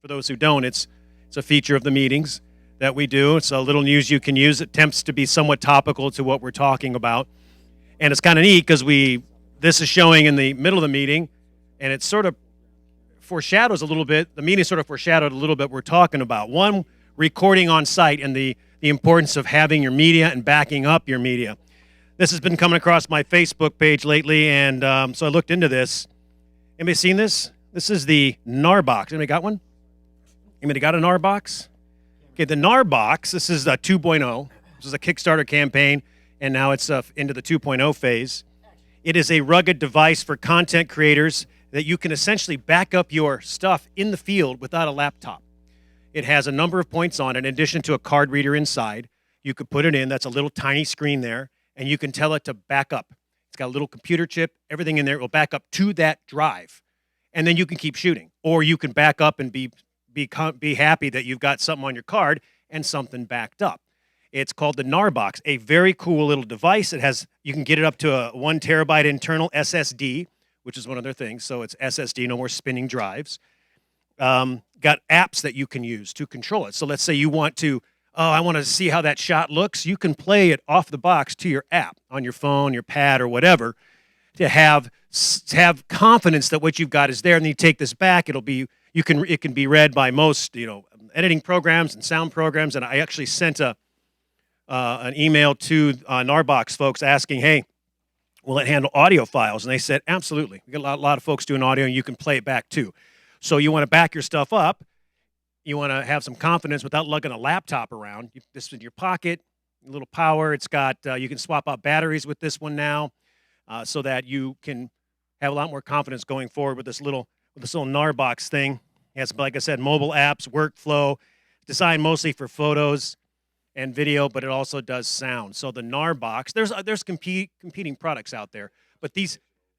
For those who don't, it's a feature of the meetings that we do. It's a little news you can use. It attempts to be somewhat topical to what we're talking about, and it's kind of neat because this is showing in the middle of the meeting, and it sort of foreshadows a little bit. The meeting sort of foreshadowed a little bit. We're talking about one, recording on site and the importance of having your media and backing up your media. This has been coming across my Facebook page lately, and so I looked into this. Anybody seen this? This is the NAR box. Anybody got one? Anybody got a NAR box? Okay, the NAR box, this is a 2.0. This is a Kickstarter campaign, and now it's into the 2.0 phase. It is a rugged device for content creators that you can essentially back up your stuff in the field without a laptop. It has a number of points on it. In addition to a card reader inside, you could put it in. That's a little tiny screen there, and you can tell it to back up. It's got a little computer chip, everything in there. It will back up to that drive, and then you can keep shooting. Or you can back up and be happy that you've got something on your card and something backed up. It's called the NAR box, a very cool little device. You can get it up to a 1 terabyte internal SSD, which is one of their things. So it's SSD, no more spinning drives. Got apps that you can use to control it. So let's say you want to, I want to see how that shot looks. You can play it off the box to your app on your phone, your pad, or whatever, to have confidence that what you've got is there. And then you take this back, it can be read by most, editing programs and sound programs. And I actually sent an email to Narbox folks asking, hey, will it handle audio files? And they said, absolutely. We got a lot of folks doing audio, and you can play it back too. So you want to back your stuff up. You want to have some confidence without lugging a laptop around. This is in your pocket, a little power. It's got, you can swap out batteries with this one now, so that you can have a lot more confidence going forward with this little Narbox thing. It has, like I said, mobile apps, workflow, designed mostly for photos and video, but it also does sound. So the NAR box, there's competing products out there, but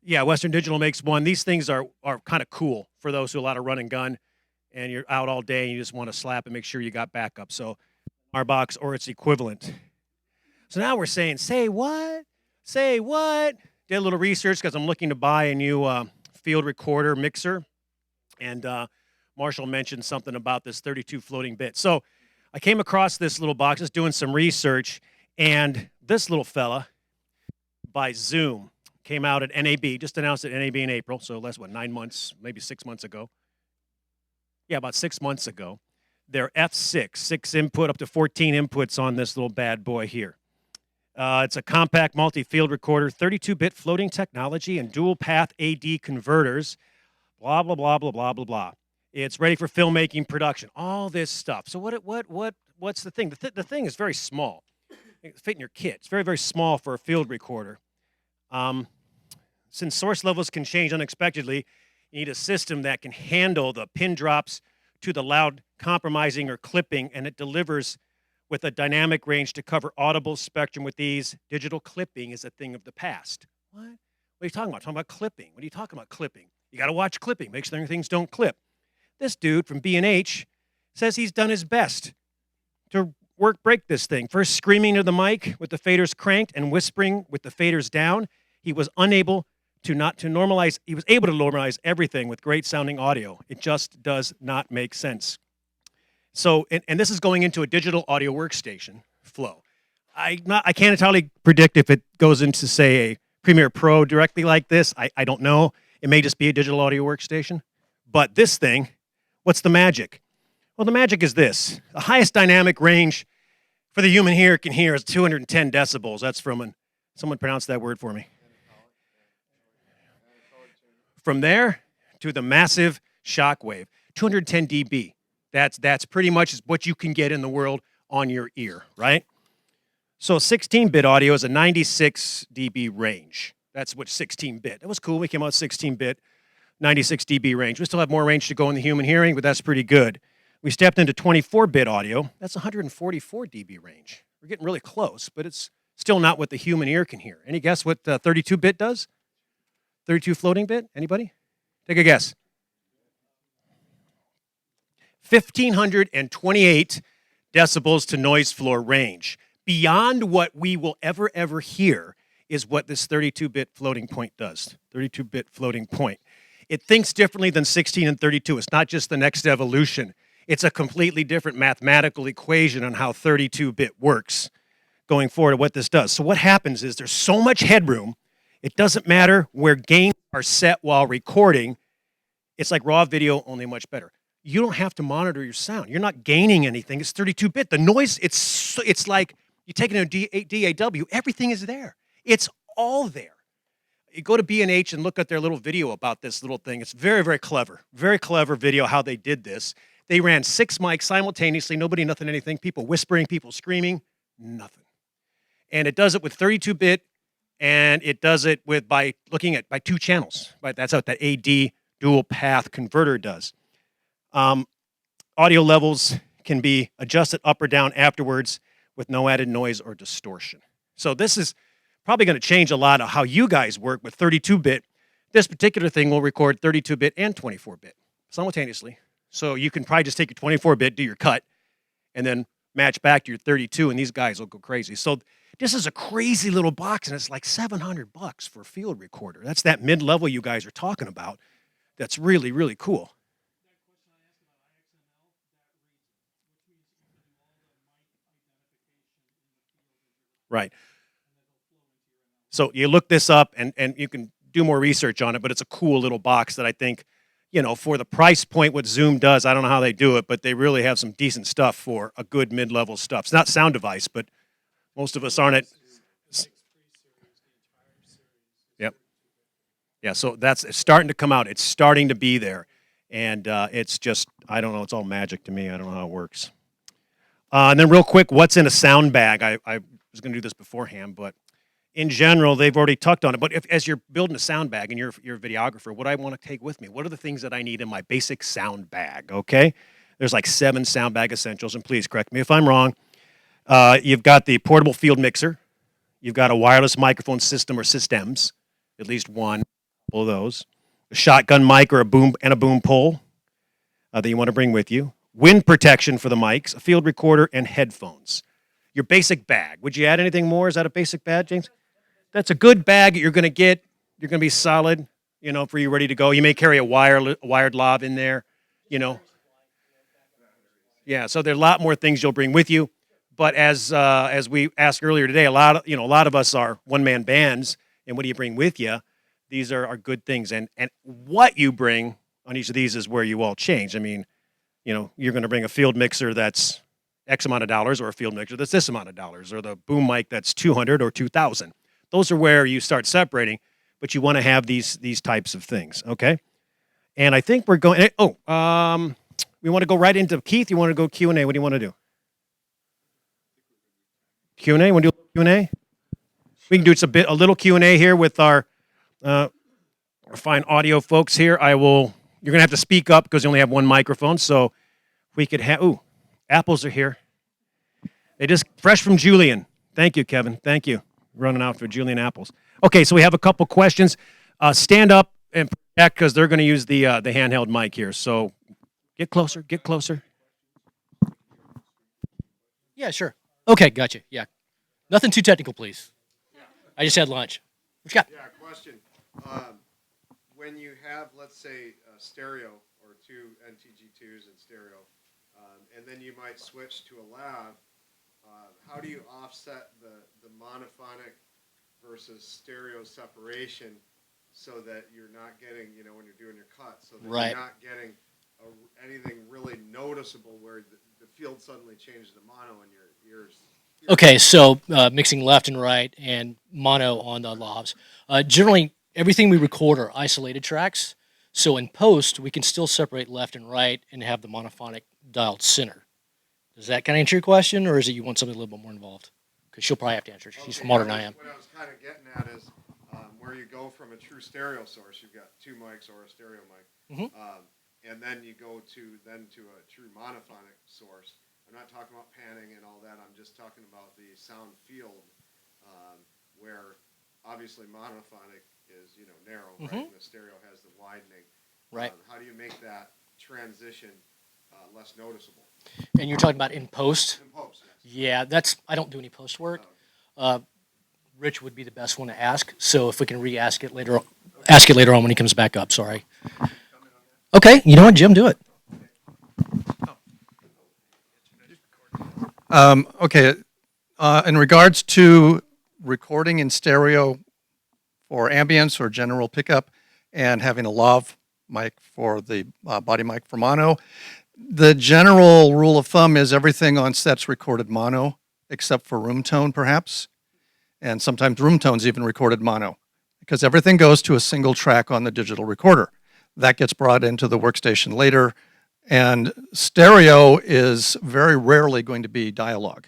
Western Digital makes one. These things are kind of cool for those who a lot of run and gun, and you're out all day and you just want to slap and make sure you got backup. So NAR box or its equivalent. So now we're saying, say what? Say what? Did a little research because I'm looking to buy a new field recorder mixer, and Marshall mentioned something about this 32 floating bit. So I came across this little box, just doing some research, and this little fella by Zoom came out at NAB, just announced at NAB in April, so that's 9 months, maybe 6 months ago. Yeah, about 6 months ago. Their F6, 6 input, up to 14 inputs on this little bad boy here. It's a compact multi-field recorder, 32-bit floating technology, and dual-path AD converters, blah, blah, blah, blah, blah, blah, blah. It's ready for filmmaking, production, all this stuff. So what's the thing? The thing is very small. It fit in your kit. It's very, very small for a field recorder. Since source levels can change unexpectedly, you need a system that can handle the pin drops to the loud compromising or clipping, and it delivers with a dynamic range to cover audible spectrum with ease. Digital clipping is a thing of the past. What? What are you talking about? Talking about clipping. What are you talking about clipping? You got to watch clipping. Make sure things don't clip. This dude from B&H says he's done his best to break this thing. First screaming to the mic with the faders cranked and whispering with the faders down. He was able to normalize everything with great sounding audio. It just does not make sense. So, and this is going into a digital audio workstation flow. I can't entirely predict if it goes into, say, a Premiere Pro directly like this. I don't know. It may just be a digital audio workstation. But this thing, what's the magic? Well, the magic is this. The highest dynamic range for the human ear can hear is 210 decibels. That's from someone pronounce that word for me. From there to the massive shock wave, 210 dB. That's pretty much what you can get in the world on your ear, right? So 16-bit audio is a 96 dB range. That's what 16-bit. That was cool. We came out 16-bit, 96 dB range. We still have more range to go in the human hearing, but that's pretty good. We stepped into 24-bit audio. That's 144 dB range. We're getting really close, but it's still not what the human ear can hear. Any guess what 32-bit does? 32 floating bit? Anybody? Take a guess. 1,528 decibels to noise floor range. Beyond what we will ever hear is what this 32-bit floating point does. 32-bit floating point. It thinks differently than 16 and 32. It's not just the next evolution. It's a completely different mathematical equation on how 32-bit works going forward what this does. So what happens is there's so much headroom, it doesn't matter where gains are set while recording. It's like raw video, only much better. You don't have to monitor your sound. You're not gaining anything. It's 32-bit. The noise, it's like you take it to a DAW, everything is there. It's all there. You go to B&H and look at their little video about this little thing. It's very, very clever. Very clever video how they did this. They ran 6 mics simultaneously, nobody, nothing, anything, people whispering, people screaming, nothing. And it does it with 32-bit, and it does it by looking at by 2 channels. Right? That's what that AD dual path converter does. Audio levels can be adjusted up or down afterwards with no added noise or distortion. So this is probably going to change a lot of how you guys work with 32-bit. This particular thing will record 32-bit and 24-bit simultaneously. So you can probably just take your 24-bit, do your cut, and then match back to your 32, and these guys will go crazy. So this is a crazy little box, and it's like $700 for a field recorder. That's that mid-level you guys are talking about. That's really, really cool. Right. So you look this up, and you can do more research on it, but it's a cool little box that I think, you know, for the price point what Zoom does, I don't know how they do it, but they really have some decent stuff for a good mid-level stuff. It's not sound device, but most of us aren't it. Yep. Yeah, so it's starting to come out. It's starting to be there. And it's just, I don't know, it's all magic to me. I don't know how it works. And then real quick, what's in a sound bag? I was going to do this beforehand, but in general, they've already tucked on it. But as you're building a sound bag and you're a videographer, what do I want to take with me? What are the things that I need in my basic sound bag, okay? There's like 7 sound bag essentials, and please correct me if I'm wrong. You've got the portable field mixer. You've got a wireless microphone system or systems, at least one of those. A shotgun mic or a boom pole that you want to bring with you. Wind protection for the mics, a field recorder, and headphones. Your basic bag. Would you add anything more? Is that a basic bag, James? That's a good bag you're going to get. You're going to be solid, you know, for you ready to go. You may carry a wired lav in there, you know. Yeah, so there are a lot more things you'll bring with you. But as we asked earlier today, a lot of us are one-man bands, and what do you bring with you? These are good things, and what you bring on each of these is where you all change. I mean, you know, you're going to bring a field mixer that's X amount of dollars, or a field mixer that's this amount of dollars, or the boom mic that's $200 or $2,000. Those are where you start separating, but you want to have these types of things, okay? And I think we're going. We want to go right into Keith. You want to go Q&A? What do you want to do? Q&A? Want to do Q&A? We can do a little Q&A here with our fine audio folks here. You're going to have to speak up because you only have one microphone. So we could have. Apples are here. They just fresh from Julian. Thank you, Kevin. Thank you. Running out for Julian apples. Okay, so we have a couple questions. Stand up and project because they're going to use the handheld mic here. So get closer. Get closer. Yeah, sure. Okay, gotcha. Yeah. Nothing too technical, please. I just had lunch. What you got? Yeah, question. When you have, let's say, a stereo or 2 NTG2s in stereo, and then you might switch to a lav, how do you offset the monophonic versus stereo separation so that you're not getting, you know, when you're doing your cut, so that Right. you're not getting anything really noticeable where the field suddenly changes to mono and your ears. Okay, so mixing left and right and mono on the lavs. Generally, everything we record are isolated tracks. So in post, we can still separate left and right and have the monophonic dialed center. Does that kind of answer your question, or is it you want something a little bit more involved? Because she'll probably have to answer it. She's smarter than I am. What I was kind of getting at is where you go from a true stereo source, you've got 2 mics or a stereo mic, and then you go to a true monophonic source. I'm not talking about panning and all that. I'm just talking about the sound field, where obviously monophonic is narrow, right? And the stereo has the widening. Right. How do you make that transition less noticeable? And you're talking about in post? In post, yes. Yeah, I don't do any post work. Rich would be the best one to ask. So if we can ask it later on when he comes back up. Sorry. Okay, you know what, Jim, do it. Okay, in regards to recording in stereo for ambience or general pickup and having a lav mic for the body mic for mono, the general rule of thumb is everything on set's recorded mono, except for room tone perhaps, and sometimes room tone's even recorded mono, because everything goes to a single track on the digital recorder. That gets brought into the workstation later, and stereo is very rarely going to be dialogue.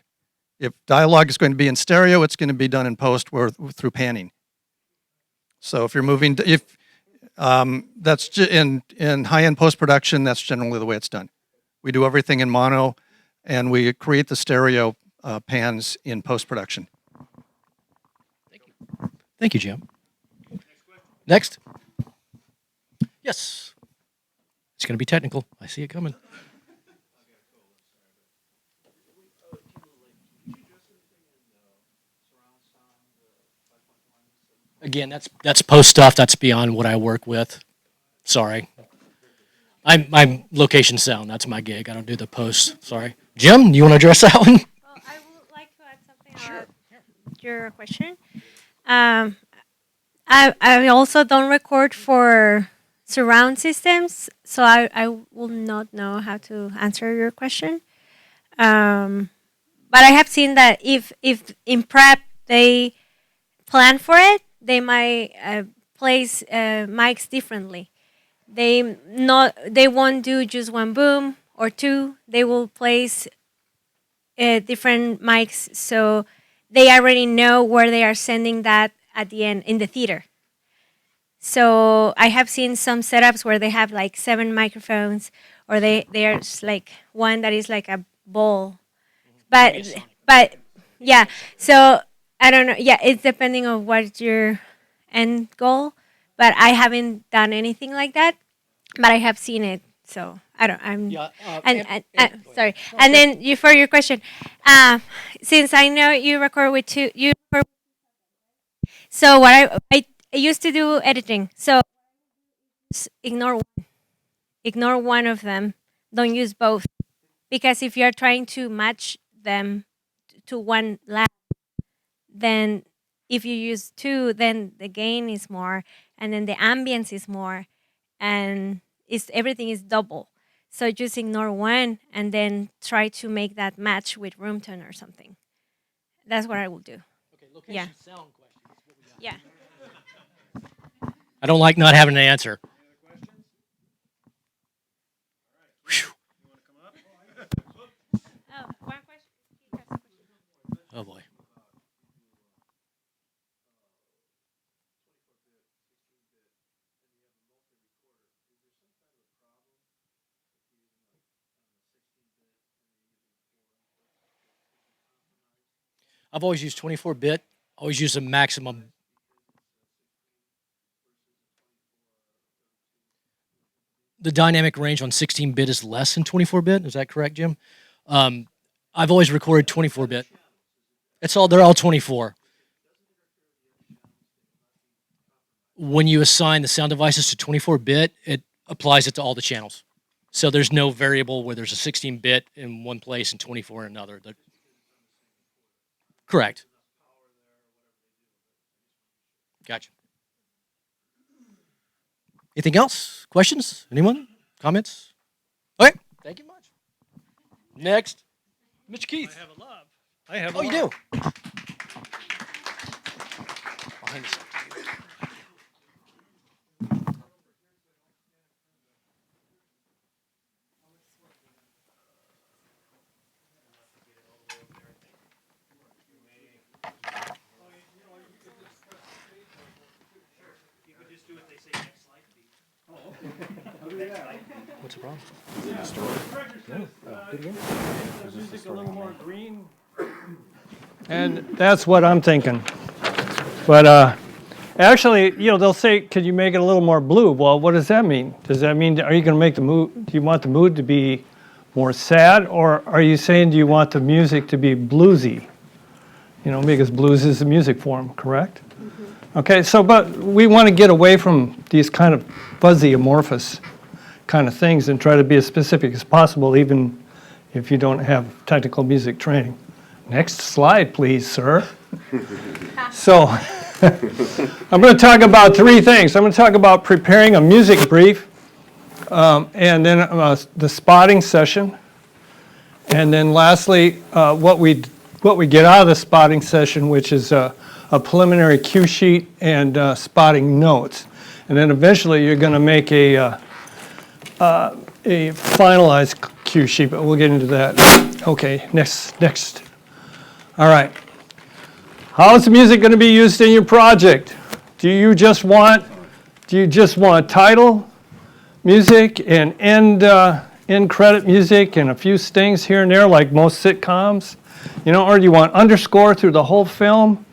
If dialogue is going to be in stereo, it's going to be done in post through panning. So if you're moving, in high-end post-production, that's generally the way it's done. We do everything in mono, and we create the stereo pans in post-production. Thank you, Jim. Next. Yes. It's going to be technical. I see it coming. Again, that's post stuff. That's beyond what I work with. Sorry. I'm location sound. That's my gig. I don't do the post. Sorry. Jim, you want to address that one? Well, I would like to add something about your question. I also don't record for surround systems, so I will not know how to answer your question. But I have seen that if in prep they plan for it, they might place mics differently. They won't do just one boom or two. They will place different mics, so they already know where they are sending that at the end in the theater. So I have seen some setups where they have like 7 microphones, or there's like one that is like a bowl. But yeah, so I don't know. Yeah, it's depending on what's your end goal. But I haven't done anything like that. But I have seen it. So I don't. Sorry. And then for your question, since I know you record with two, so what I used to do editing. So ignore one of them. Don't use both, because if you're trying to match them to one lab, then if you use 2, then the gain is more, and then the ambience is more, and everything is double. So just ignore one and then try to make that match with room tone or something. That's what I will do. Okay, location sound question. Yeah. I don't like not having an answer. Oh, one question. Oh boy. I've always used 24-bit. Always used a maximum. The dynamic range on 16-bit is less than 24-bit. Is that correct, Jim? I've always recorded 24-bit. They're all 24. When you assign the sound devices to 24-bit, it applies it to all the channels. So there's no variable where there's a 16-bit in one place and 24 in another. Correct. Gotcha. Anything else? Questions? Anyone? Comments? Okay. Thank you much. Next, Mitch Keith. I have Oh, you do? Behind the scenes. What's the problem? A little more green. And that's what I'm thinking. But actually, they'll say, could you make it a little more blue? Well, what does that mean? Does that mean, are you going to make the mood, do you want the mood to be more sad? Or are you saying, do you want the music to be bluesy? Because blues is a music form, correct? Mm-hmm. Okay, so but we want to get away from these kind of fuzzy, amorphous kind of things and try to be as specific as possible, even if you don't have technical music training. Next slide, please, sir. So I'm going to talk about three things. I'm going to talk about preparing a music brief, and then the spotting session, and then lastly, what we get out of the spotting session, which is a preliminary cue sheet and spotting notes. And then eventually you're going to make a finalized cue sheet, but we'll get into that. Okay, next. All right. How is the music going to be used in your project? Do you just want title music and end credit music and a few stings here and there like most sitcoms? Or do you want underscore through the whole film?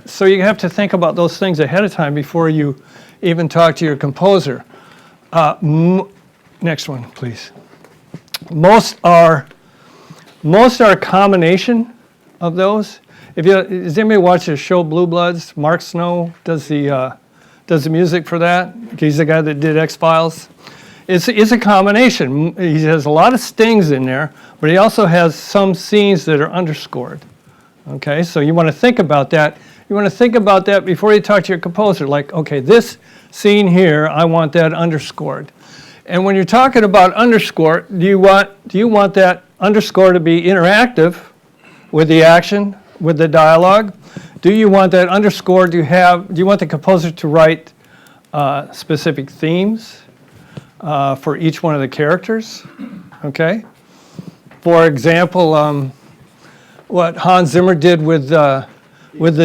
So you have to think about those things ahead of time before you even talk to your composer. Next one, please. Most are a combination of those. Does anybody watch the show Blue Bloods? Mark Snow does the music for that. He's the guy that did X-Files. It's a combination. He has a lot of stings in there, but he also has some scenes that are underscored. Okay, so you want to think about that. You want to think about that before you talk to your composer. Like, okay, this scene here, I want that underscored. And when you're talking about underscore, do you want that underscore to be interactive with the action, with the dialogue? Do you want that underscore do you want the composer to write specific themes for each one of the characters? Okay. For example, what Hans Zimmer did with the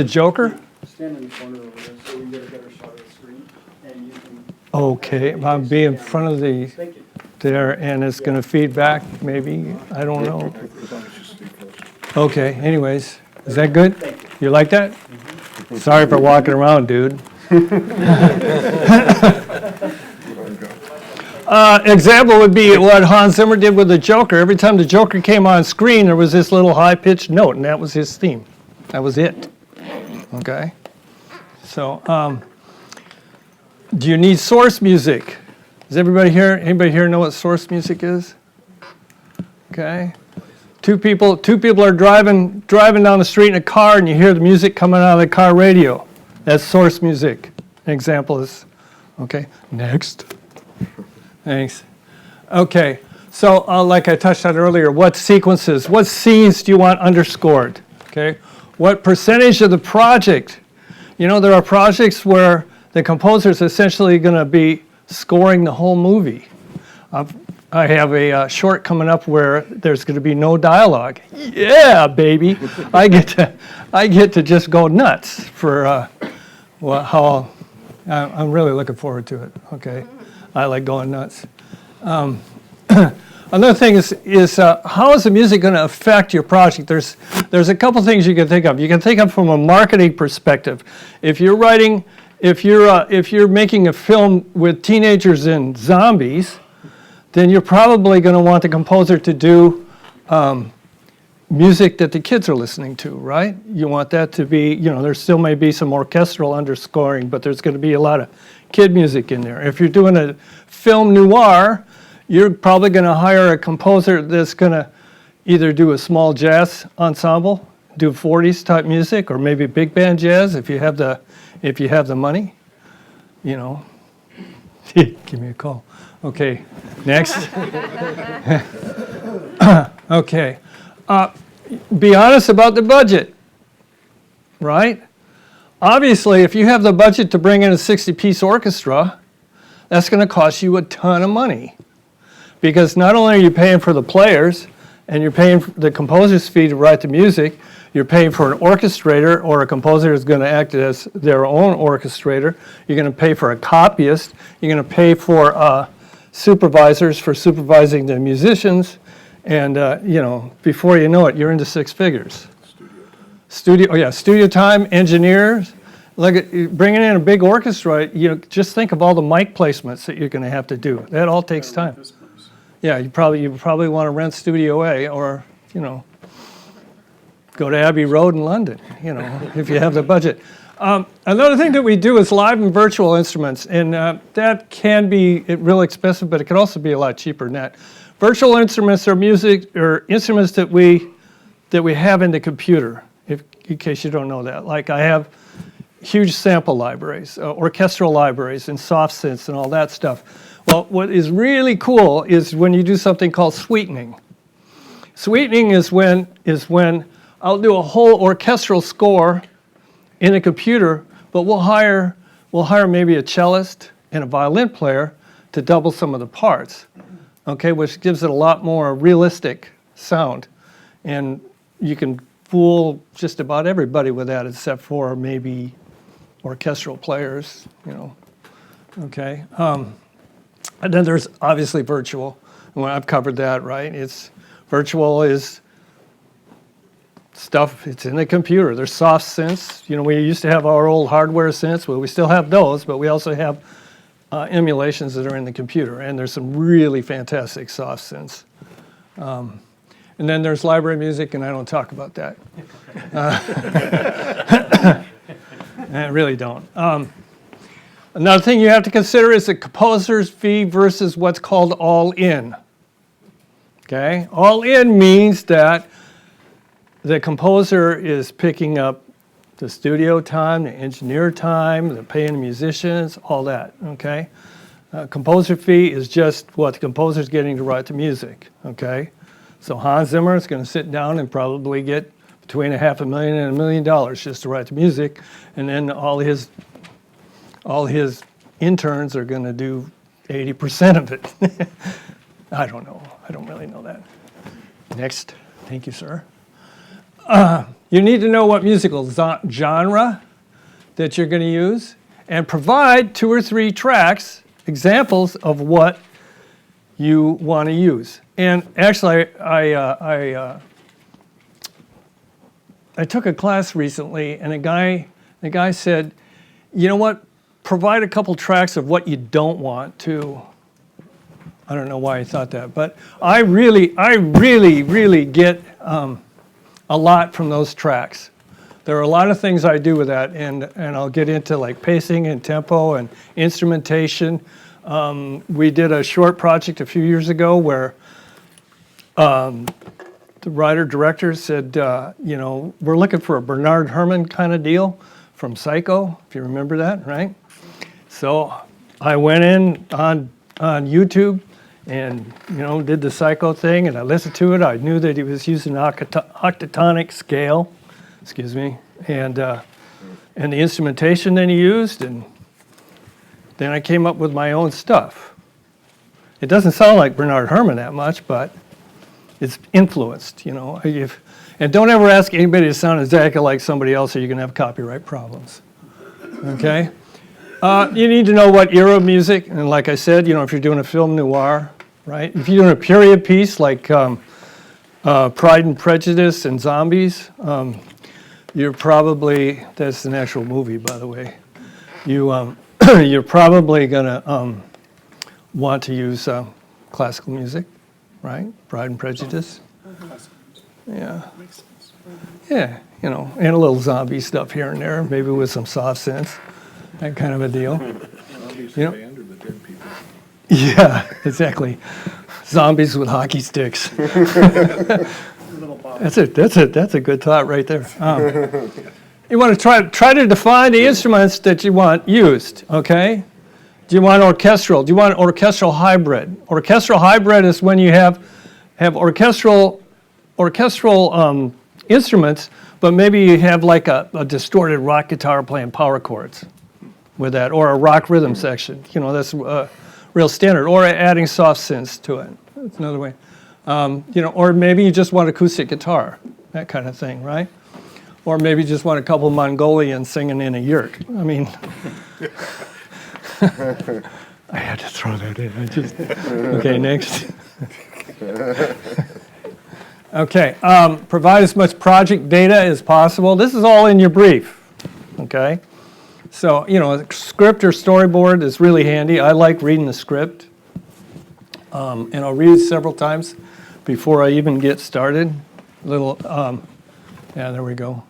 Joker. Stand in the corner over there so we can get a better shot of the screen, and you can. Okay, I'll be in front of the Thank you. there, and it's going to feed back. Maybe I don't know. Okay. Anyways, is that good? You like that? Sorry for walking around, dude. Example would be what Hans Zimmer did with the Joker. Every time the Joker came on screen, there was this little high-pitched note, and that was his theme. That was it. Okay? So, do you need source music? Does anybody here know what source music is? Okay. Two people are driving down the street in a car, and you hear the music coming out of the car radio. That's source music. An example is, okay. Next. Thanks. Okay, so like I touched on earlier, what sequences, what scenes do you want underscored? Okay, what percentage of the project? There are projects where the composer is essentially going to be scoring the whole movie. I have a short coming up where there's going to be no dialogue. Yeah, baby, I get to just go nuts for how I'm really looking forward to it. Okay. I like going nuts. Another thing is how is the music going to affect your project? There's a couple things you can think of. You can think of from a marketing perspective. If you're making a film with teenagers and zombies, then you're probably going to want the composer to do music that the kids are listening to, right? You want that to be, there still may be some orchestral underscoring, but there's going to be a lot of kid music in there. If you're doing a film noir, you're probably going to hire a composer that's going to either do a small jazz ensemble, do 40s type music, or maybe big band jazz if you have the money. Give me a call. Okay, next. Okay. Be honest about the budget, right? Obviously, if you have the budget to bring in a 60-piece orchestra, that's going to cost you a ton of money. Because not only are you paying for the players, and you're paying for the composer's fee to write the music, you're paying for an orchestrator, or a composer is going to act as their own orchestrator. You're going to pay for a copyist. You're going to pay for supervisors for supervising the musicians. And, before you know it, you're into six figures. Studio time, engineers. Bringing in a big orchestra, just think of all the mic placements that you're going to have to do. That all takes time. Yeah, you probably want to rent Studio A or, go to Abbey Road in London, if you have the budget. Another thing that we do is live and virtual instruments, and that can be real expensive, but it can also be a lot cheaper than that. Virtual instruments are music or instruments that we have in the computer. In case you don't know that, like I have huge sample libraries, orchestral libraries, and soft synths and all that stuff. Well, what is really cool is when you do something called sweetening. Sweetening is when I'll do a whole orchestral score in a computer, but we'll hire maybe a cellist and a violin player to double some of the parts, okay, which gives it a lot more realistic sound. And you can fool just about everybody with that except for maybe orchestral players, you know, okay. And then there's obviously virtual. Well, I've covered that, right? Virtual is stuff, it's in the computer. There's soft synths. You know, we used to have our old hardware synths. Well, we still have those, but we also have emulations that are in the computer. And there's some really fantastic soft synths. And then there's library music, and I don't talk about that. I really don't. Another thing you have to consider is the composer's fee versus what's called all-in. Okay? All-in means that the composer is picking up the studio time, the engineer time, the paying the musicians, all that, okay? Composer fee is just what the composer's getting to write the music, okay? So Hans Zimmer is going to sit down and probably get between $500,000 and $1 million just to write the music, and then all his interns are going to do 80% of it. I don't know. I don't really know that. Next. Thank you, sir. You need to know what musical genre that you're going to use and provide 2 or 3 tracks, examples of what you want to use. And actually, I took a class recently, and the guy said, you know what, provide a couple tracks of what you don't want to. I don't know why I thought that, but I really get a lot from those tracks. There are a lot of things I do with that, and I'll get into like pacing and tempo and instrumentation. We did a short project a few years ago where the writer-director said, you know, we're looking for a Bernard Herrmann kind of deal from Psycho, if you remember that, right? So I went in on YouTube and, you know, did the Psycho thing, and I listened to it. I knew that he was using an octatonic scale, excuse me, and the instrumentation that he used, and then I came up with my own stuff. It doesn't sound like Bernard Herrmann that much, but it's influenced, you know. And don't ever ask anybody to sound exactly like somebody else, or you're going to have copyright problems, okay? You need to know what era of music, and like I said, you know, if you're doing a film noir, right? If you're doing a period piece like Pride and Prejudice and Zombies, you're probably, that's an actual movie, by the way. You're probably gonna want to use classical music, right? Pride and Prejudice. Yeah. Yeah, you know, and a little zombie stuff here and there, maybe with some soft synths, that kind of a deal. You know? Yeah, exactly. Zombies with hockey sticks. That's a good thought right there. You want to try to define the instruments that you want used, okay? Do you want orchestral? Do you want orchestral hybrid? Orchestral hybrid is when you have orchestral instruments, but maybe you have like a distorted rock guitar playing power chords with that, or a rock rhythm section. You know, that's real standard. Or adding soft synths to it. That's another way. You know, or maybe you just want acoustic guitar, that kind of thing, right? Or maybe you just want a couple Mongolians singing in a yurt. I mean, I had to throw that in. Okay, next. Okay, provide as much project data as possible. This is all in your brief, okay? So, you know, a script or storyboard is really handy. I like reading the script, and I'll read it several times before I even get started. Yeah, there we go.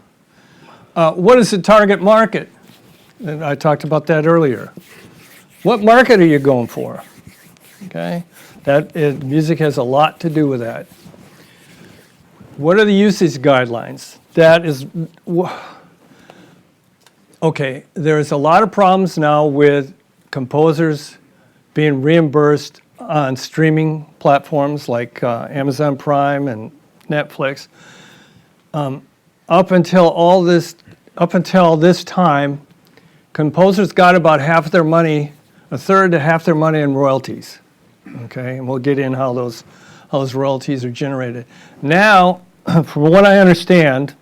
What is the target market? And I talked about that earlier. What market are you going for? Okay, music has a lot to do with that. What are the usage guidelines? That is, okay, there's a lot of problems now with composers being reimbursed on streaming platforms like Amazon Prime and Netflix. Up until this time, composers got about half their money, a third to half their money in royalties. Okay, and we'll get in how those royalties are generated. Now, from what I understand,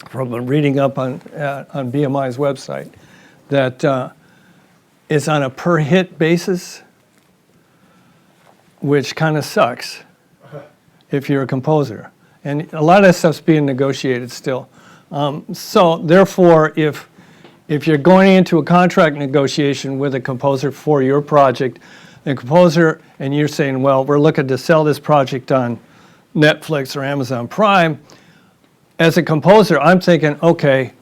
from reading up on BMI's website, that it's on a per hit basis, which kind of sucks if you're a composer. And a lot of that stuff's being negotiated still. So therefore, if you're going into a contract negotiation with a composer for your project, the composer, and you're saying, well, we're looking to sell this project on Netflix or Amazon Prime, as a composer, I'm thinking, okay,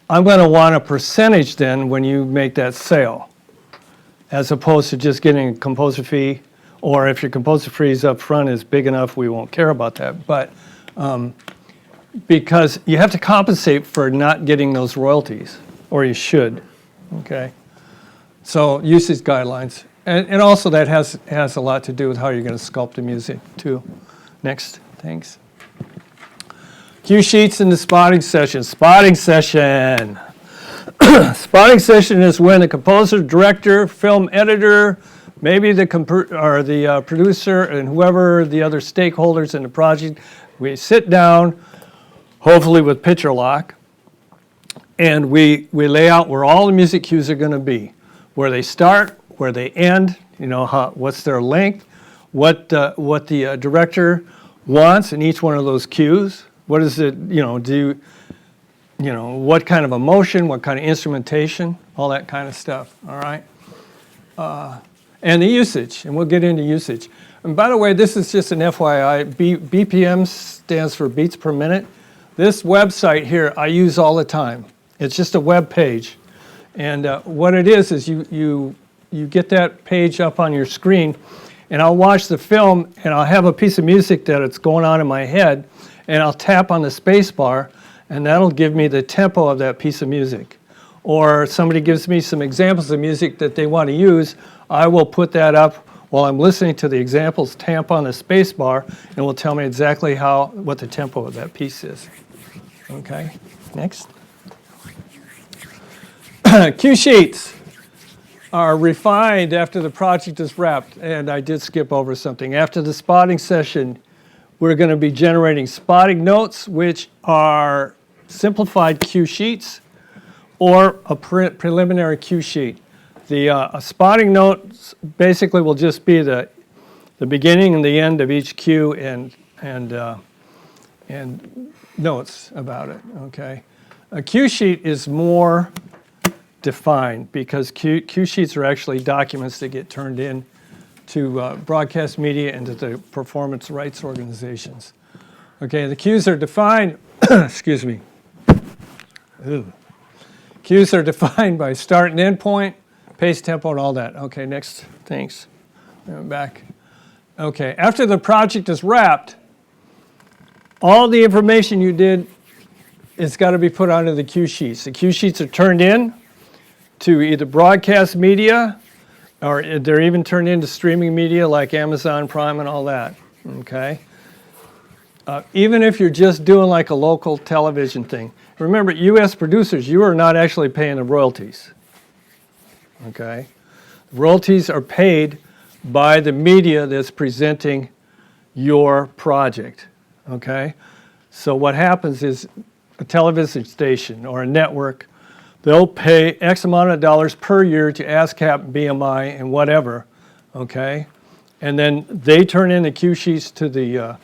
I'm going to want a percentage then when you make that sale, as opposed to just getting a composer fee, or if your composer fees up front is big enough, we won't care about that. But because you have to compensate for not getting those royalties, or you should, okay? So usage guidelines. And also that has a lot to do with how you're going to sculpt the music too. Next, thanks. Cue sheets in the spotting session. Spotting session. Spotting session is when the composer, director, film editor, maybe the producer, and whoever the other stakeholders in the project, we sit down, hopefully with picture lock, and we lay out where all the music cues are going to be, where they start, where they end, what's their length, what the director wants in each one of those cues. What is it, what kind of emotion, what kind of instrumentation, all that kind of stuff, all right? And the usage, and we'll get into usage. And by the way, this is just an FYI. BPM stands for beats per minute. This website here I use all the time. It's just a web page. And what it is you get that page up on your screen, and I'll watch the film, and I'll have a piece of music that it's going on in my head, and I'll tap on the space bar, and that'll give me the tempo of that piece of music. Or somebody gives me some examples of music that they want to use, I will put that up while I'm listening to the examples, tap on the space bar, and it will tell me exactly what the tempo of that piece is. Okay, next. Cue sheets are refined after the project is wrapped, and I did skip over something. After the spotting session, we're going to be generating spotting notes, which are simplified cue sheets or a preliminary cue sheet. The spotting notes basically will just be the beginning and the end of each cue and notes about it. Okay, a cue sheet is more defined because cue sheets are actually documents that get turned in to broadcast media and to the performance rights organizations. Okay, the cues are defined, excuse me. Ooh. Cues are defined by start and end point, pace, tempo, and all that. Okay, next, thanks. Back. Okay, after the project is wrapped, all the information you did is got to be put onto the cue sheets. The cue sheets are turned in to either broadcast media, or they're even turned into streaming media like Amazon Prime and all that, okay? Even if you're just doing like a local television thing. Remember, U.S. producers, you are not actually paying the royalties, okay? Royalties are paid by the media that's presenting your project, okay? So what happens is a television station or a network, they'll pay X amount of dollars per year to ASCAP, BMI, and whatever, okay? And then they turn in the cue sheets to the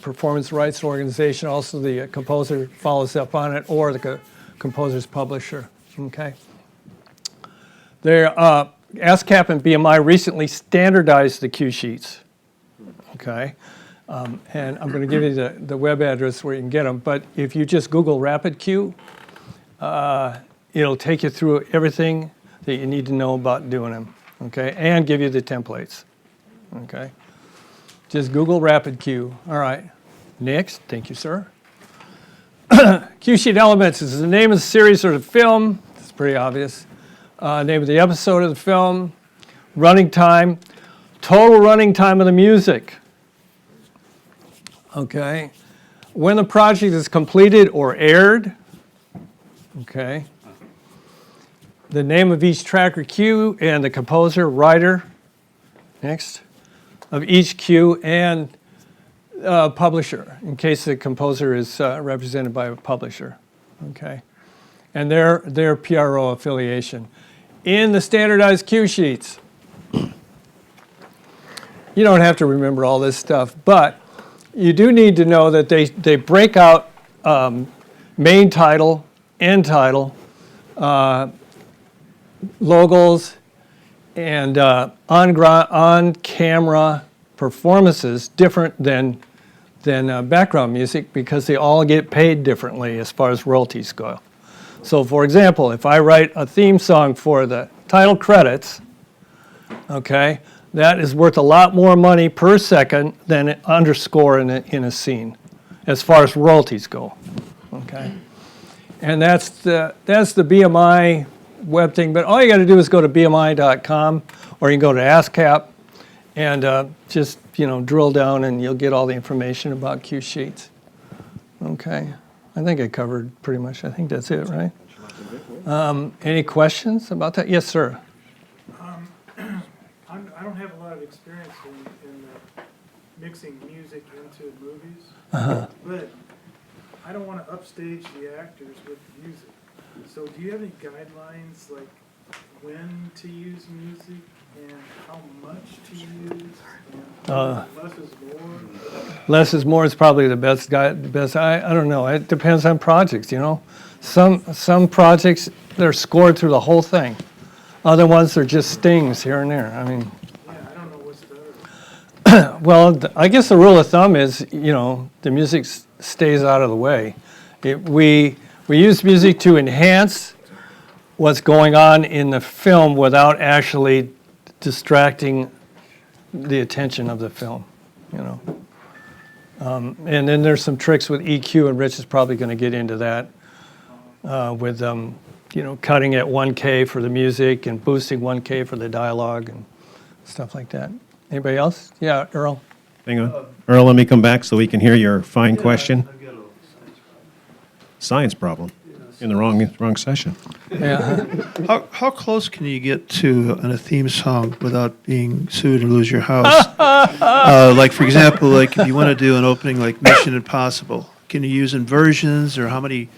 performance rights organization. Also, the composer follows up on it, or the composer's publisher, okay? ASCAP and BMI recently standardized the cue sheets, okay? And I'm going to give you the web address where you can get them. But if you just Google Rapid Cue, it'll take you through everything that you need to know about doing them, okay? And give you the templates, okay? Just Google RapidQ. All right. Next. Thank you, sir. Cue sheet elements is the name of the series or the film. It's pretty obvious. Name of the episode of the film. Running time. Total running time of the music. Okay. When the project is completed or aired. Okay. The name of each track or cue and the composer, writer. Next. Of each cue and publisher, in case the composer is represented by a publisher, okay? And their PRO affiliation. In the standardized cue sheets, you don't have to remember all this stuff, but you do need to know that they break out main title, end title, logos, and on-camera performances different than background music because they all get paid differently as far as royalties go. So for example, if I write a theme song for the title credits, okay, that is worth a lot more money per second than an underscore in a scene as far as royalties go, okay? And that's the BMI web thing, but all you got to do is go to bmi.com or you can go to ASCAP and just, drill down and you'll get all the information about cue sheets. Okay, I think I covered pretty much. I think that's it, right? Any questions about that? Yes, sir. I don't have a lot of experience in mixing music into movies, but I don't want to upstage the actors with music. So do you have any guidelines, like when to use music and how much to use? And less is more? Less is more is probably the best I don't know. It depends on projects, Some projects, they're scored through the whole thing. Other ones, they're just stings here and there. I mean, Yeah, I don't know what's better. well, I guess the rule of thumb is, the music stays out of the way. We use music to enhance what's going on in the film without actually distracting the attention of the film, And then there's some tricks with EQ, and Rich is probably going to get into that with, cutting at 1K for the music and boosting 1K for the dialogue and stuff like that. Anybody else? Yeah, Earl. Hang on. Earl, let me come back so we can hear your fine question. Science problem in the wrong session. Yeah. How close can you get to a theme song without being sued and lose your house? Like, for example, like if you want to do an opening like Mission Impossible, can you use inversions or how many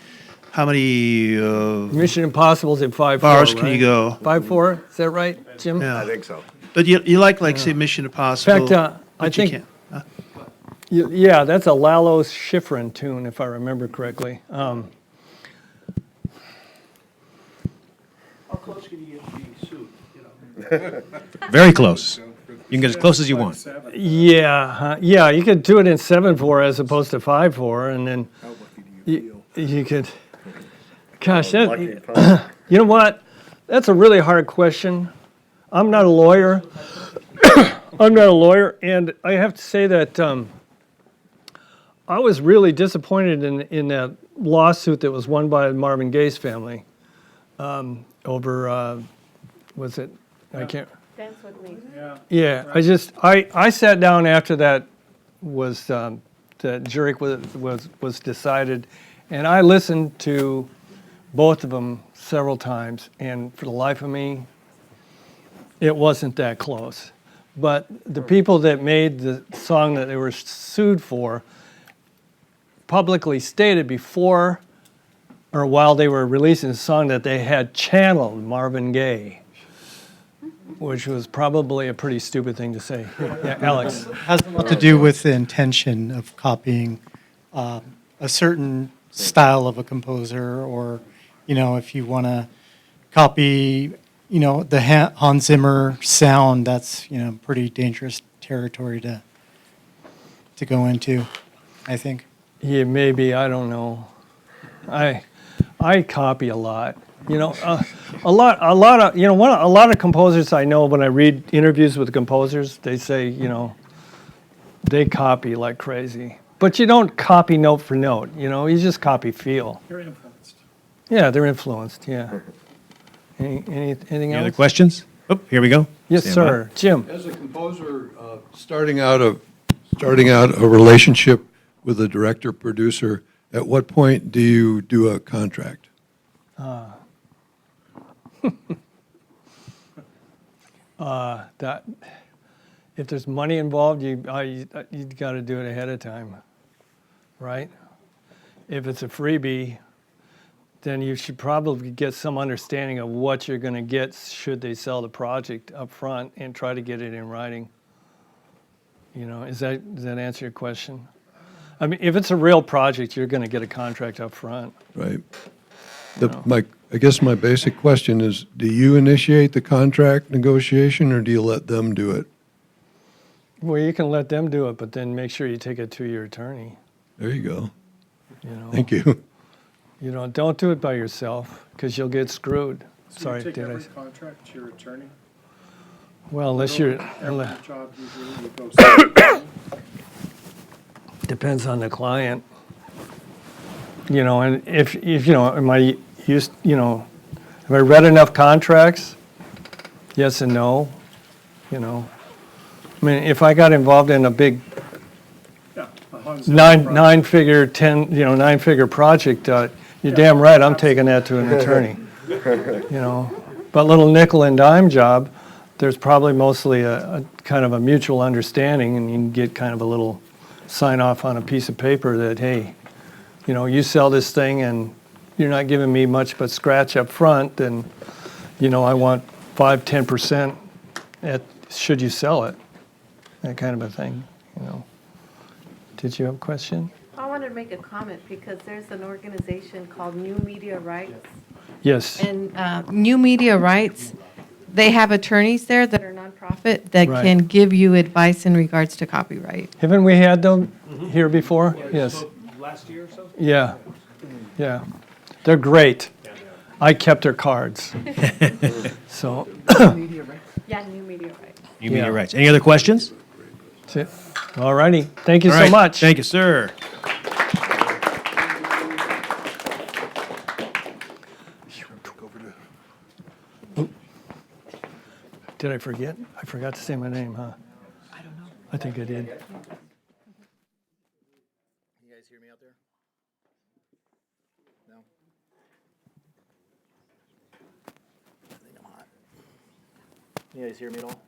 Mission Impossible's in 5/4. bars can you go? 5/4, is that right, Jim? Yeah. I think so. But you like say Mission Impossible. In fact, I but you think, can't. Huh? yeah, that's a Lalo Schifrin tune, if I remember correctly. How close can you get to being sued? Very close. You can get as close as you want. Yeah, you could do it in 7/4 as opposed to 5/4, and then you could. Gosh, you know what? That's a really hard question. I'm not a lawyer. And I have to say that I was really disappointed in that lawsuit that was won by Marvin Gaye's family over. Was it? I can't. Dance with me. Yeah, I sat down after that was the jury was decided, and I listened to both of them several times, and for the life of me, it wasn't that close. But the people that made the song that they were sued for publicly stated before or while they were releasing the song that they had channeled Marvin Gaye, which was probably a pretty stupid thing to say. Yeah, Alex. Has a lot to do with the intention of copying a certain style of a composer, or, if you want to copy, the Hans Zimmer sound, that's, pretty dangerous territory to go into, I think. Yeah, maybe, I don't know. I copy a lot. You know, a lot of, you know, a lot of composers I know, when I read interviews with composers, they say, you know, they copy like crazy. But you don't copy note for note, you know, you just copy feel. You're influenced. Yeah, they're influenced, yeah. Anything Any other else? questions? Oh, here we go. Yes, Stand by. sir. Jim? As a composer, starting out a relationship with a director producer, at what point do you do a contract? That if there's money involved, you got to do it ahead of time, right? If it's a freebie, then you should probably get some understanding of what you're going to get should they sell the project up front and try to get it in writing. You know, does that answer your question? I mean, if it's a real project, you're going to get a contract up front. Right. I guess my basic question is, do you initiate the contract negotiation or do you let them do it? Well, you can let them do it, but then make sure you take it to your attorney. There you go. You know, Thank you. You know, don't do it by yourself because you'll get screwed. So Sorry, you take did I? every contract to your attorney? Well, unless you're, Every job you do, you go see your attorney? depends on the client. You know, and if you know, am I used? You know, have I read enough contracts? Yes and no. You know, I mean, if I got involved in a big Yeah. a Hans Zimmer project. nine-figure project, you're damn right. I'm taking that to an attorney. You know, but little nickel and dime job, there's probably mostly a kind of a mutual understanding, and you can get kind of a little sign off on a piece of paper that, hey, you know, you sell this thing and you're not giving me much but scratch up front, then, you know, I want 5-10% should you sell it, that kind of a thing, you know. Did you have a question? I wanted to make a comment because there's an organization called New Media Rights. Yes. And New Media Rights, they have attorneys there that are nonprofit that Right. can give you advice in regards to copyright. Haven't we had them here before? Yes. Last year or so? Yeah, yeah. They're great. I kept their cards. So, Yeah, New Media Rights. You mean Yeah. your rights. Any other questions? that's it. All righty. Thank you All so right. much. Thank you, sir. Did I forget? I forgot to say my name, huh? I don't know. I think I did. You guys hear me out there? No? I think I'm hot. You guys hear me at all?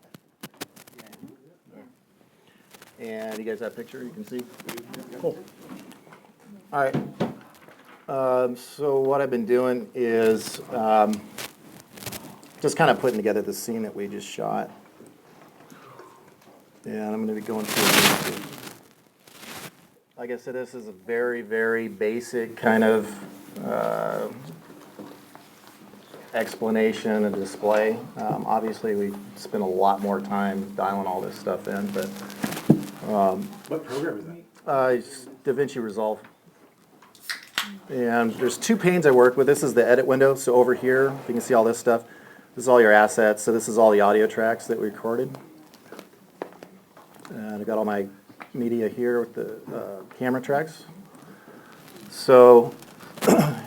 And you guys have a picture you can see? Cool. All right. So what I've been doing is just kind of putting together the scene that we just shot. And I'm going to be going through it. Like I said, this is a very, very basic kind of explanation and display. Obviously, we spent a lot more time dialing all this stuff in, but What program is that? it's DaVinci Resolve. And there's two panes I work with. This is the edit window. So over here, you can see all this stuff. This is all your assets. So this is all the audio tracks that we recorded. And I've got all my media here with the camera tracks. So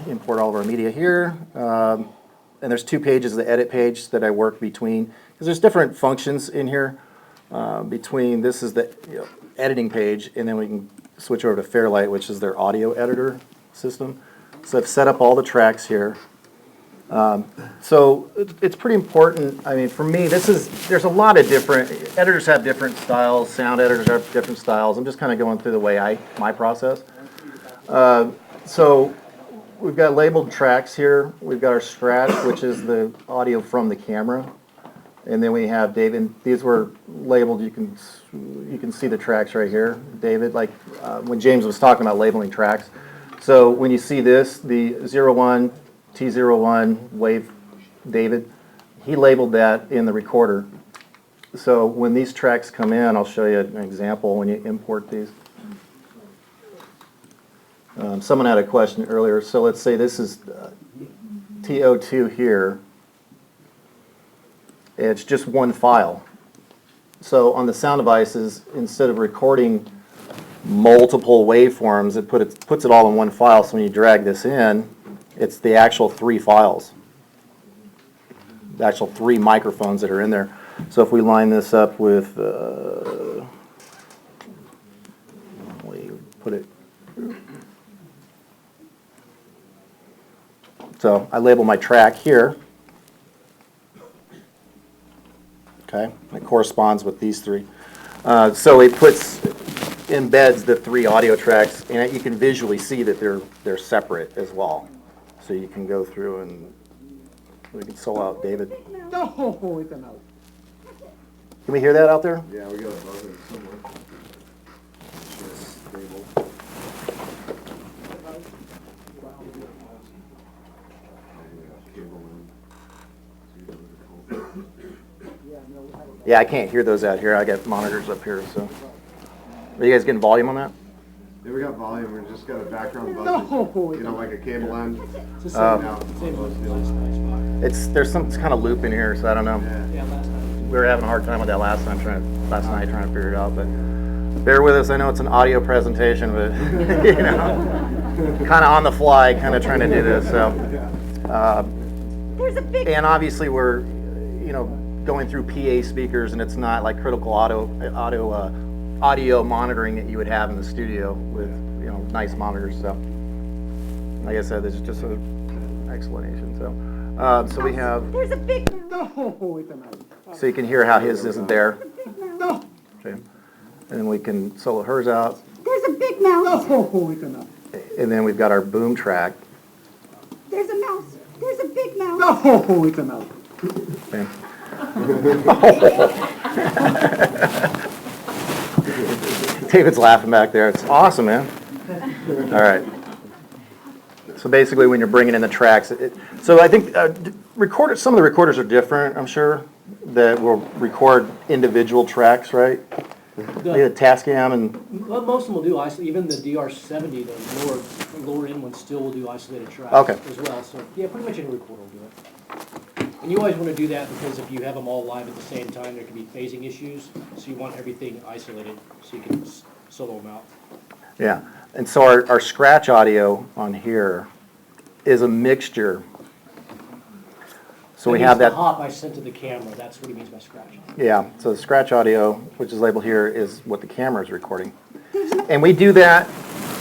import all of our media here. And there's two pages, the edit page that I work between. Because there's different functions in here. Between this is the editing page, and then we can switch over to Fairlight, which is their audio editor system. So I've set up all the tracks here. So it's pretty important. I mean, for me, there's a lot of different, editors have different styles, sound editors have different styles. I'm just kind of going through the way my process. So we've got labeled tracks here. We've got our scratch, which is the audio from the camera. And then we have David. These were labeled. You can see the tracks right here, David. Like when James was talking about labeling tracks. So when you see this, the 01 T01 wave, David, he labeled that in the recorder. So when these tracks come in, I'll show you an example when you import these. Someone had a question earlier. So let's say this is TO2 here, it's just one file. So on the sound devices, instead of recording multiple waveforms, it puts it all in one file. So when you drag this in, it's the actual 3 files, the actual 3 microphones that are in there. So if we line this up with, we put it. So I label my track here. Okay, it corresponds with these 3. So it embeds the 3 audio tracks, and you can visually see that they're separate as well. So you can go through and we can solo out David. No, it's an out. Can we hear that out there? Yeah, we got a buzzer somewhere. Stable. Yeah, I can't hear those out here. I got monitors up here, so. Are you guys getting volume on that? Yeah, we got volume. We just got a background buzzer. No, You know, like a cable end. There's some kind of loop in here, so I don't know. We were having a hard time with that last night trying to figure it out, but bear with us. I know it's an audio presentation, but you know, kind of on the fly, kind of trying to do this. So, and obviously we're, you know, going through PA speakers, and it's not like critical audio monitoring that you would have in the studio with, you know, nice monitors. So, like I said, this is just an explanation. So, so we have. There's a big no, it's an out. So you can hear how his isn't there. No, Okay. And then we can solo hers out. there's a big mouse. No, it's an out. And then we've got our boom track. There's a mouse. There's a big mouse. No, it's an out. Okay. David's laughing back there. It's awesome, man. All right. So basically, when you're bringing in the tracks, so I think some of the recorders are different, I'm sure, that will record individual tracks, right? The Tascam and. Well, most of them will do isolated. Even the DR70, the lower end ones, still will do isolated tracks Okay. as well. So yeah, pretty much any recorder will do it. And you always want to do that because if you have them all live at the same time, there can be phasing issues. So you want everything isolated so you can solo them out. Yeah, and so our scratch audio on here is a mixture. So we have The that. hop I sent to the camera. That's what he means by scratch. Yeah, so the scratch audio, which is labeled here, is what the camera is recording. And we do that,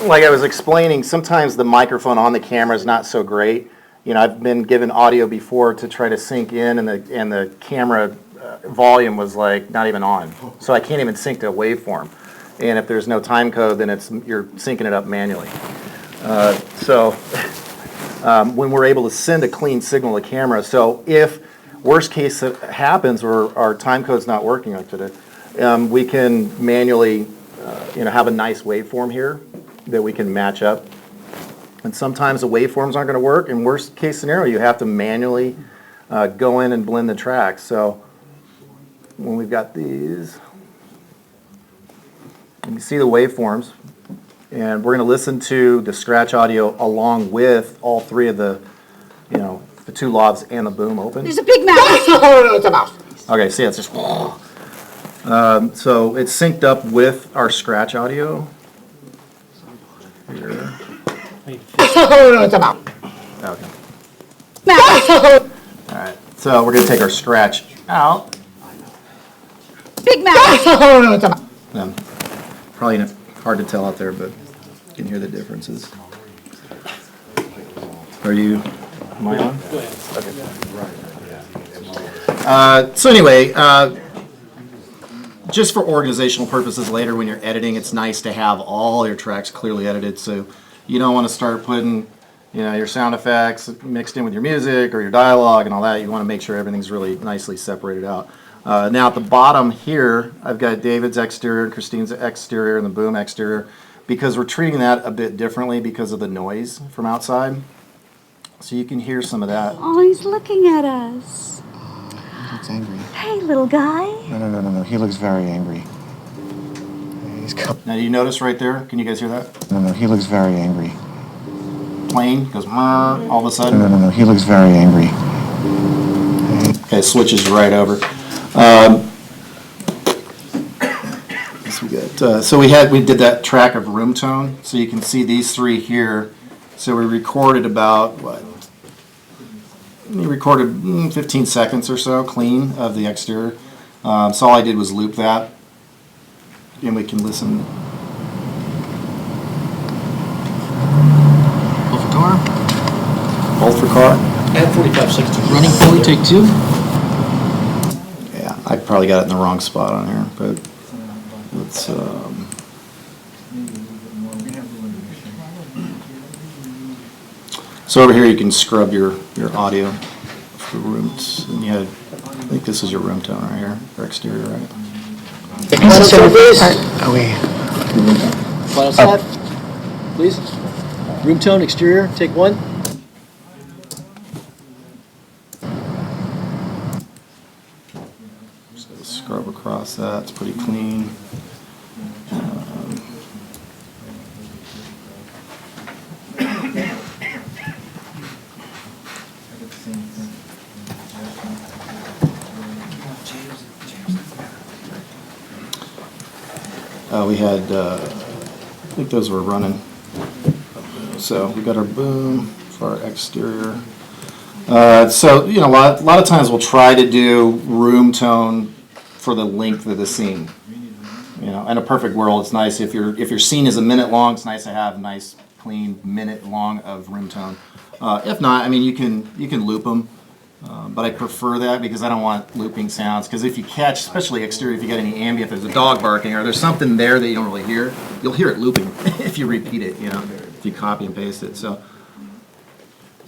like I was explaining, sometimes the microphone on the camera is not so great. You know, I've been given audio before to try to sync in, and the camera volume was like not even on. So I can't even sync to a waveform. And if there's no time code, then you're syncing it up manually. When we're able to send a clean signal to camera, so if worst case happens or our time code's not working like today, we can manually, have a nice waveform here that we can match up. And sometimes the waveforms aren't going to work. In worst case scenario, you have to manually go in and blend the tracks. So when we've got these, you can see the waveforms. And we're going to listen to the scratch audio along with all 3 of the, the 2 lavs and the boom open. There's a big mouse. No, it's a mouse. Okay, see, it's just. So it's synced up with our scratch audio. Here. No, it's a mouse. Okay. Mouse. All right. So we're going to take our scratch out. Big mouse. No, it's a mouse. Probably hard to tell out there, but you can hear the differences. Am I on? Go ahead. Okay. So anyway, just for organizational purposes later when you're editing, it's nice to have all your tracks clearly edited. So you don't want to start putting, your sound effects mixed in with your music or your dialogue and all that. You want to make sure everything's really nicely separated out. Now at the bottom here, I've got David's exterior, Christine's exterior, and the boom exterior, because we're treating that a bit differently because of the noise from outside. So you can hear some of that. Oh, he's looking at us. He's angry. Hey, little guy. No. He looks very angry. Now do you notice right there? Can you guys hear that? No. He looks very angry. plane, goes all of a sudden. No. He looks very angry. Okay, switches right over. So we did that track of room tone. So you can see these three here. So we recorded about we recorded 15 seconds or so clean of the exterior. So all I did was loop that, and we can listen. Both for car. Both for car. At 45 seconds. Running fully, take 2. Yeah, I probably got it in the wrong spot on here, but let's. So over here you can scrub your audio for rooms, and you had, I think this is your room tone right here, or exterior, right? Final shot, please. Room tone, exterior, take 1. Just gotta scrub across that, it's pretty clean. We had, I think those were running. So we got our boom for our exterior. So, you know, a lot of times we'll try to do room tone for the length of the scene. You know, in a perfect world, it's nice if your scene is a minute long, it's nice to have a nice, clean minute long of room tone. If not, I mean, you can loop them. But I prefer that because I don't want looping sounds. Because if you catch, especially exterior, if you get any ambient, if there's a dog barking or there's something there that you don't really hear, you'll hear it looping if you repeat it, you know, if you copy and paste it. So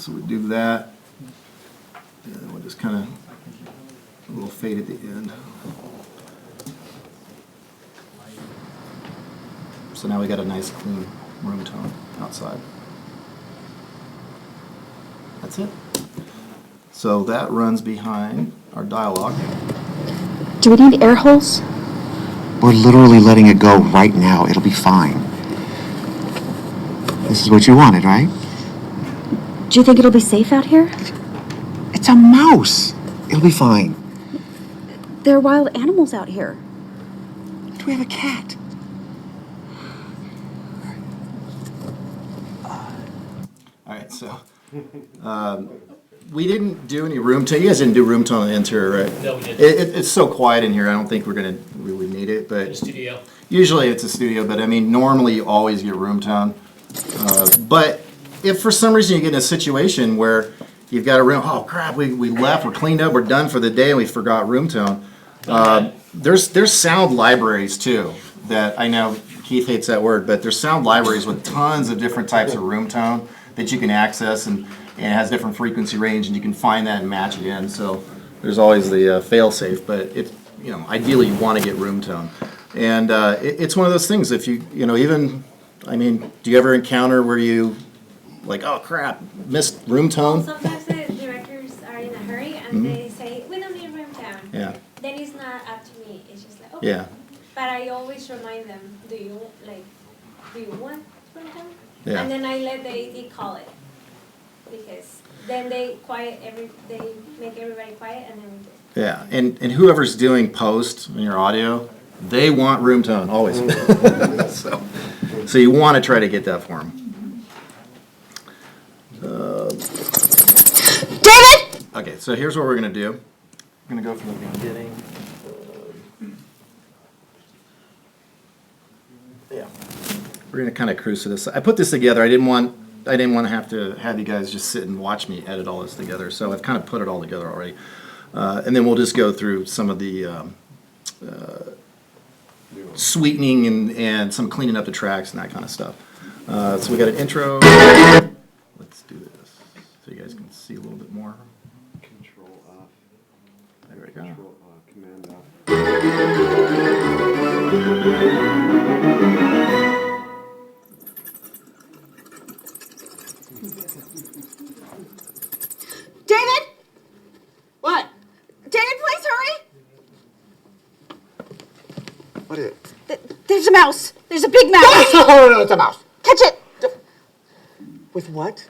we do that. And then we'll just kind of a little fade at the end. So now we got a nice clean room tone outside. That's it. So that runs behind our dialogue. Do we need air holes? We're literally letting it go right now. It'll be fine. This is what you wanted, right? Do you think it'll be safe out here? It's a mouse. It'll be fine. There are wild animals out here. We have a cat. All right, so we didn't do any room tone. You guys didn't do room tone on the interior, right? No, we didn't. It's so quiet in here. I don't think we're gonna really need it, but Studio. usually it's a studio. But I mean, normally you always get room tone. But if for some reason you get in a situation where you've got a room, oh crap, we left, we're cleaned up, we're done for the day, and we forgot room tone. There's sound libraries too that I know Keith hates that word, but there's sound libraries with tons of different types of room tone that you can access, and it has different frequency range, and you can find that and match it in. So there's always the fail safe, but it's, you know, ideally you want to get room tone, and it's one of those things. If you know, even, I mean, do you ever encounter where you like, oh crap, missed room tone? Sometimes the directors are in a hurry and they say, we don't need room tone. Yeah. Then it's not up to me. It's just like, okay. Yeah. But I always remind them, do you want room tone? Yeah. And then I let the AD call it. Because then they make everybody quiet and then we just. Yeah, and whoever's doing post in your audio, they want room tone always. So you want to try to get that for them. David! Okay, so here's what we're gonna do. We're gonna go from the beginning. Yeah, we're gonna kind of cruise to this. I put this together. I didn't want to have you guys just sit and watch me edit all this together. So I've kind of put it all together already, and then we'll just go through some of the sweetening and some cleaning up the tracks and that kind of stuff. So we got an intro. Let's do this so you guys can see a little bit more. Control off. There we go. Control command off. David? What? David, please hurry! What is it? There's a mouse. There's a big mouse. No, it's a mouse. Catch it. With what?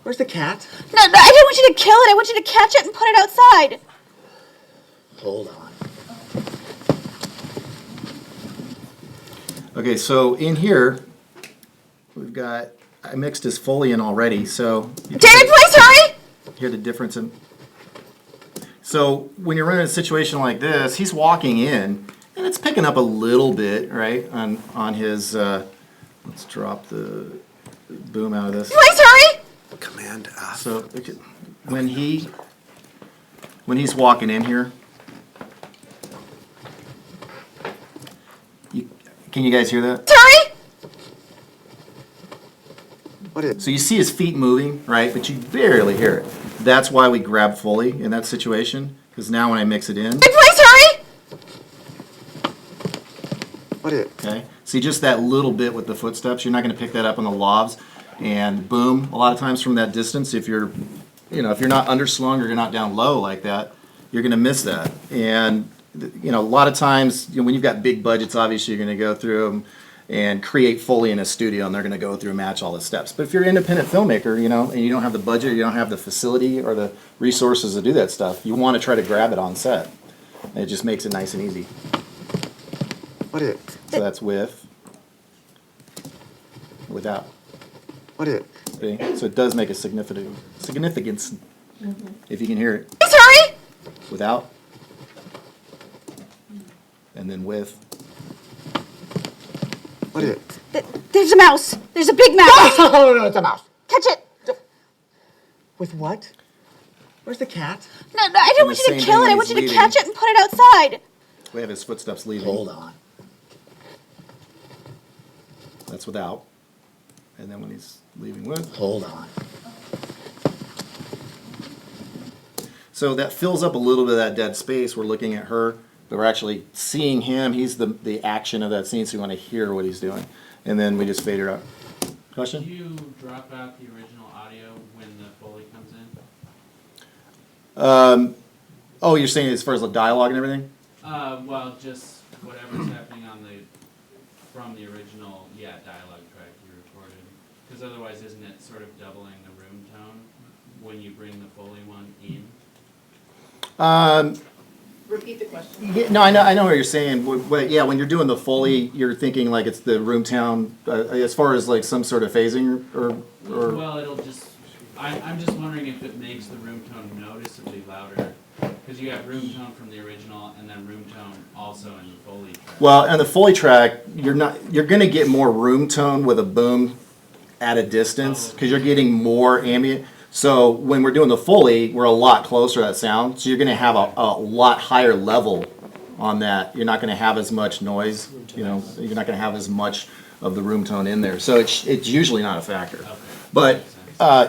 Where's the cat? No, I didn't want you to kill it. I want you to catch it and put it outside. Hold on. Okay, so in here, we've got, I mixed his Foley in already, so. David, please hurry! Hear the difference in. So when you're running a situation like this, he's walking in, and it's picking up a little bit, right, on his, let's drop the boom out of this. Please hurry! Command F. So when he's walking in here, can you guys hear that? Hurry! What is? So you see his feet moving, right? But you barely hear it. That's why we grab Foley in that situation, because now when I mix it in, Please hurry! What is? okay, see just that little bit with the footsteps, you're not going to pick that up on the lavs, and boom, a lot of times from that distance, if you're not underslung or you're not down low like that, you're going to miss that. And a lot of times when you've got big budgets, obviously you're going to go through them and create Foley in a studio, and they're going to go through and match all the steps. But if you're an independent filmmaker, and you don't have the budget, you don't have the facility or the resources to do that stuff, you want to try to grab it on set. And it just makes it nice and easy. What is? So that's with, without. What is? See? So it does make a significance if you can hear it. Please hurry! Without, and then with. What is? There's a mouse. There's a big mouse. No, it's a mouse. Catch it. With what? Where's the cat? No, I didn't want you to kill it. I want you to catch it and put it outside. We have his footsteps leaving. Hold on. That's without. And then when he's leaving with. Hold on. So that fills up a little bit of that dead space. We're looking at her, but we're actually seeing him. He's the action of that scene, so we want to hear what he's doing. And then we just fade her out. Question? Do you drop out the original audio when the Foley comes in? Oh, you're saying as far as the dialogue and everything? Well, just whatever's happening from the original, dialogue track you recorded. Because otherwise, isn't it sort of doubling the room tone when you bring the Foley one in? Repeat the question. Yeah, no, I know what you're saying. Yeah, when you're doing the Foley, you're thinking like it's the room tone, as far as like some sort of phasing or. Well, it'll just. I'm just wondering if it makes the room tone noticeably louder, because you have room tone from the original and then room tone also in the Foley track. Well, on the Foley track, you're going to get more room tone with a boom at a distance because you're getting more ambient. So when we're doing the Foley, we're a lot closer to that sound. So you're going to have a lot higher level on that. You're not going to have as much noise. You're not going to have as much of the room tone in there. So it's usually not a factor. But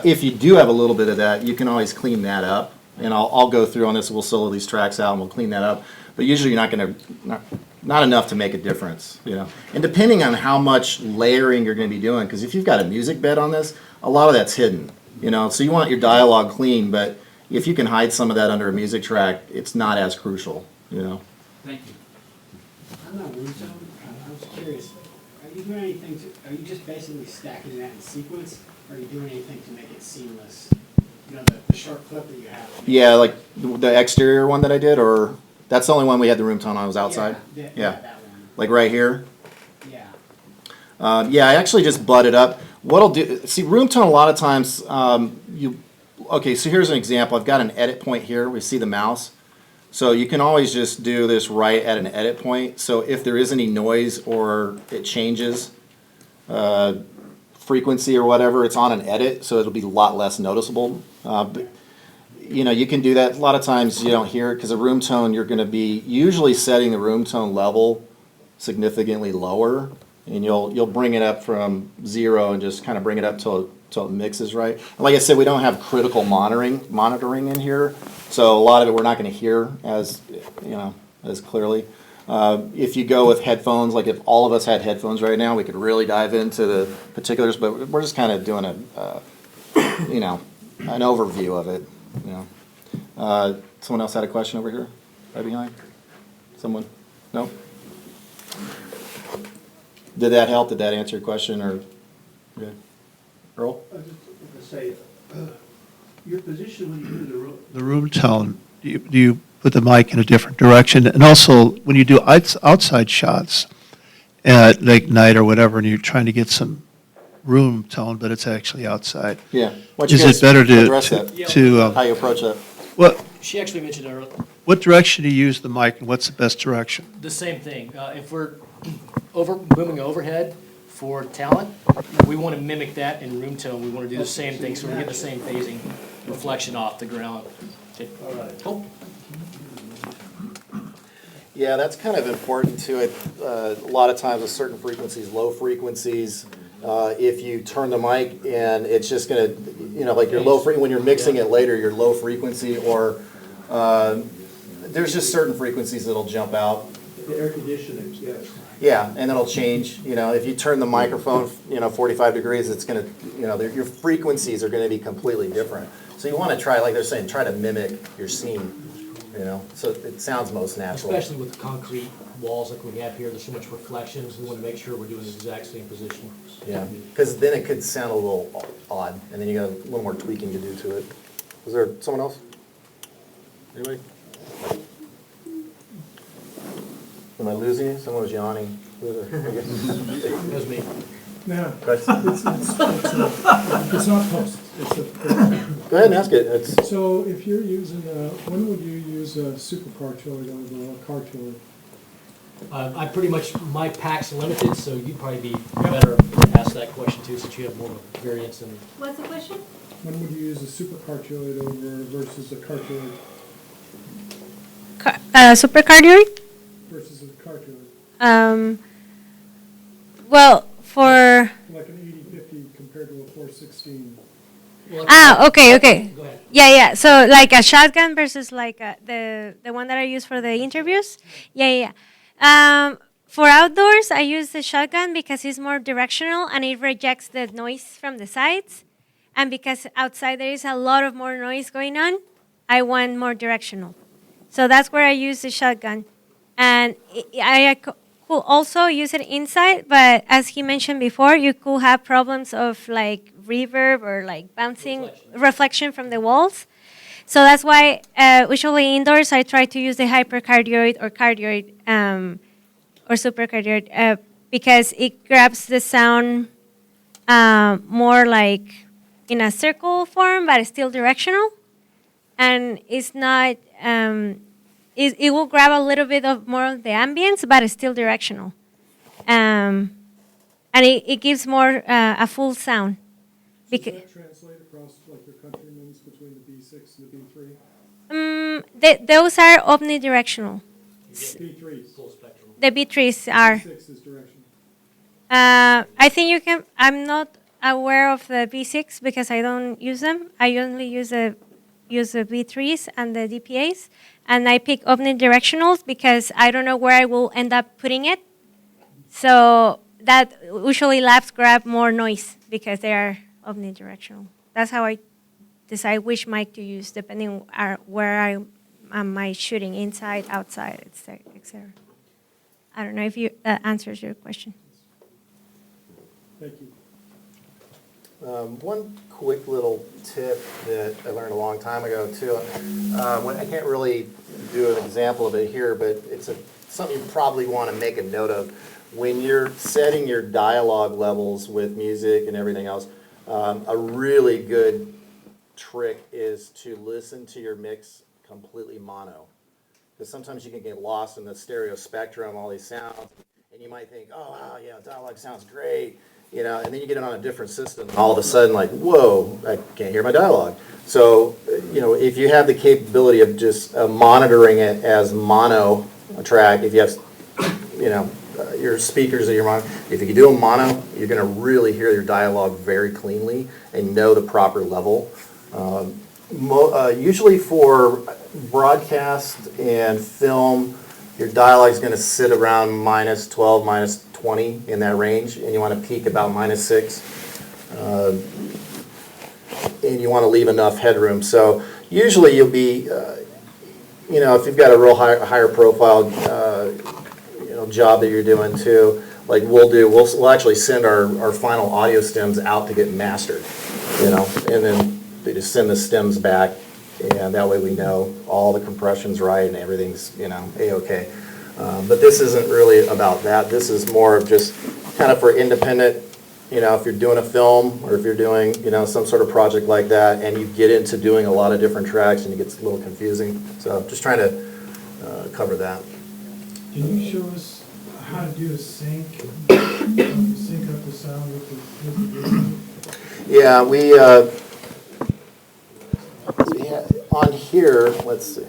if you do have a little bit of that, you can always clean that up. And I'll go through on this. We'll solo these tracks out and we'll clean that up. But usually you're not going to not enough to make a difference. And depending on how much layering you're going to be doing, because if you've got a music bed on this, a lot of that's hidden. So you want your dialogue clean, but if you can hide some of that under a music track, it's not as crucial. Thank you. I'm not room tone. I was curious. Are you doing anything are you just basically stacking that in sequence? Or are you doing anything to make it seamless? The short clip that you have. Yeah, like the exterior one that I did, or that's the only one we had the room tone on. I was outside. Yeah, that one. Like right here. Yeah. I actually just butted up. What I'll do, see, room tone a lot of times, okay, so here's an example. I've got an edit point here. We see the mouse. So you can always just do this right at an edit point. So if there is any noise or it changes frequency or whatever, it's on an edit, so it'll be a lot less noticeable. But, you can do that. A lot of times you don't hear it because a room tone, you're going to be usually setting the room tone level significantly lower. And you'll bring it up from 0 and just kind of bring it up till it mixes right. And like I said, we don't have critical monitoring in here, so a lot of it we're not going to hear as clearly. If you go with headphones, like if all of us had headphones right now, we could really dive into the particulars. But we're just kind of doing an overview of it. Someone else had a question over here, right behind. Someone? No. Did that help? Did that answer your question? Or, okay. Earl? I was just going to say, Your position when you do the room tone, do you put the mic in a different direction? And also, when you do outside shots at like night or whatever, and you're trying to get some room tone, but it's actually outside. Yeah. Why don't you Is guys it better address to, that? to, How you approach that? what, She actually mentioned earlier what direction do you use the mic, and what's the best direction? the same thing. If we're booming overhead for talent, we want to mimic that in room tone. We want to do the same thing, so we get the same phasing reflection off the ground. Okay. All right. Cool. Yeah, that's kind of important to it. A lot of times with certain frequencies, low frequencies, if you turn the mic and it's just gonna, like your when you're mixing it later, your low frequency or, there's just certain frequencies that'll jump out. The air conditioning, yes. Yeah, and it'll change, if you turn the microphone, 45 degrees, it's gonna, your frequencies are gonna be completely different. So you wanna try, like they're saying, try to mimic your scene, so it sounds most natural. Especially with the concrete walls like we have here, there's so much reflections. We want to make sure we're doing the exact same position. Yeah, because then it could sound a little odd, and then you got a little more tweaking to do to it. Was there someone else? Anybody? Am I losing you? Someone was yawning. That was me. No, Right. it's not post. Go ahead and ask it. It's, So if you're using, when would you use a super cartoid over a cartoid? I pretty much, my pack's limited, so you'd probably be better to ask that question too, since you have more of a variance in. What's the question? When would you use a super cartoid over versus a cartoid Supercardioid? versus a cartoid? Well, for Like an 80-50 compared to a 416. okay. Go ahead. Yeah. So like a shotgun versus like the one that I use for the interviews. Yeah. For outdoors, I use the shotgun because it's more directional and it rejects the noise from the sides. And because outside there is a lot of more noise going on, I want more directional. So that's where I use the shotgun. And I could also use it inside, but as he mentioned before, you could have problems of like reverb or like bouncing reflection from the walls. So that's why usually indoors I try to use the hypercardioid or cardioid or supercardioid because it grabs the sound more like in a circle form, but it's still directional, and it's not. It will grab a little bit of more of the ambience, but it's still directional, and it gives more a full sound. Does that translate across like your countrymen's between the B6 and the B3? Those are omnidirectional. B3s. The B3s are. B6 is directional. I think you can. I'm not aware of the B6 because I don't use them. I only use the B3s and the DPAs, and I pick omnidirectionals because I don't know where I will end up putting it. So that usually labs grab more noise because they are omnidirectional. That's how I decide which mic to use depending on where I am shooting, inside, outside, etc. I don't know if that answers your question. Thank you. one quick little tip that I learned a long time ago too. I can't really do an example of it here, but it's something you probably want to make a note of. When you're setting your dialogue levels with music and everything else, a really good trick is to listen to your mix completely mono. Because sometimes you can get lost in the stereo spectrum, all these sounds, and you might think, oh, wow, yeah, dialogue sounds great, you know, and then you get it on a different system, and all of a sudden, like, whoa, I can't hear my dialogue. So, you know, if you have the capability of just monitoring it as mono track, if you have, you know, your speakers of your mono, if you can do a mono, you're going to really hear your dialogue very cleanly and know the proper level. Usually for broadcast and film, your dialogue is going to sit around -12, -20 in that range, and you want to peak about -6. And you want to leave enough headroom. So usually you'll be, you know, if you've got a real higher profile, you know, job that you're doing too, like we'll actually send our final audio stems out to get mastered, you know, and then they just send the stems back, and that way we know all the compression's right and everything's, A-okay. But this isn't really about that. This is more of just kind of for independent, if you're doing a film or if you're doing, some sort of project like that, and you get into doing a lot of different tracks and it gets a little confusing. So I'm just trying to cover that. Can you show us how to do a sync? Sync up the sound with the video? Yeah, we on here, let's see.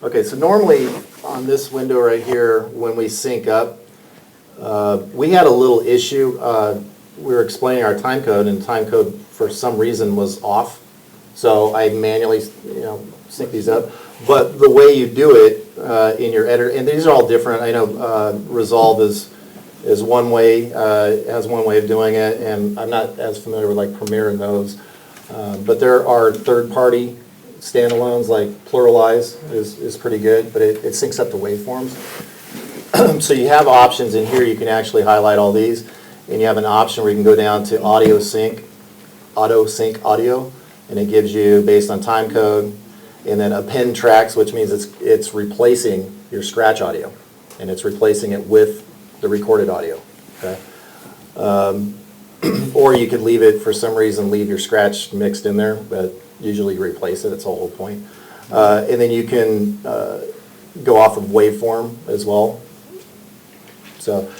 Okay, so normally on this window right here, when we sync up, we had a little issue. We were explaining our time code, and time code for some reason was off. So I manually, sync these up. But the way you do it in your editor, and these are all different. I know Resolve is one way, has one way of doing it, and I'm not as familiar with like Premiere and those. But there are third-party standalones, like Pluralize is pretty good, but it syncs up to waveforms. So you have options in here. You can actually highlight all these, and you have an option where you can go down to auto sync audio, and it gives you based on time code, and then append tracks, which means it's replacing your scratch audio, and it's replacing it with the recorded audio. Okay. Or you could leave it, for some reason, leave your scratch mixed in there, but usually you replace it. That's the whole point. And then you can go off of waveform as well. So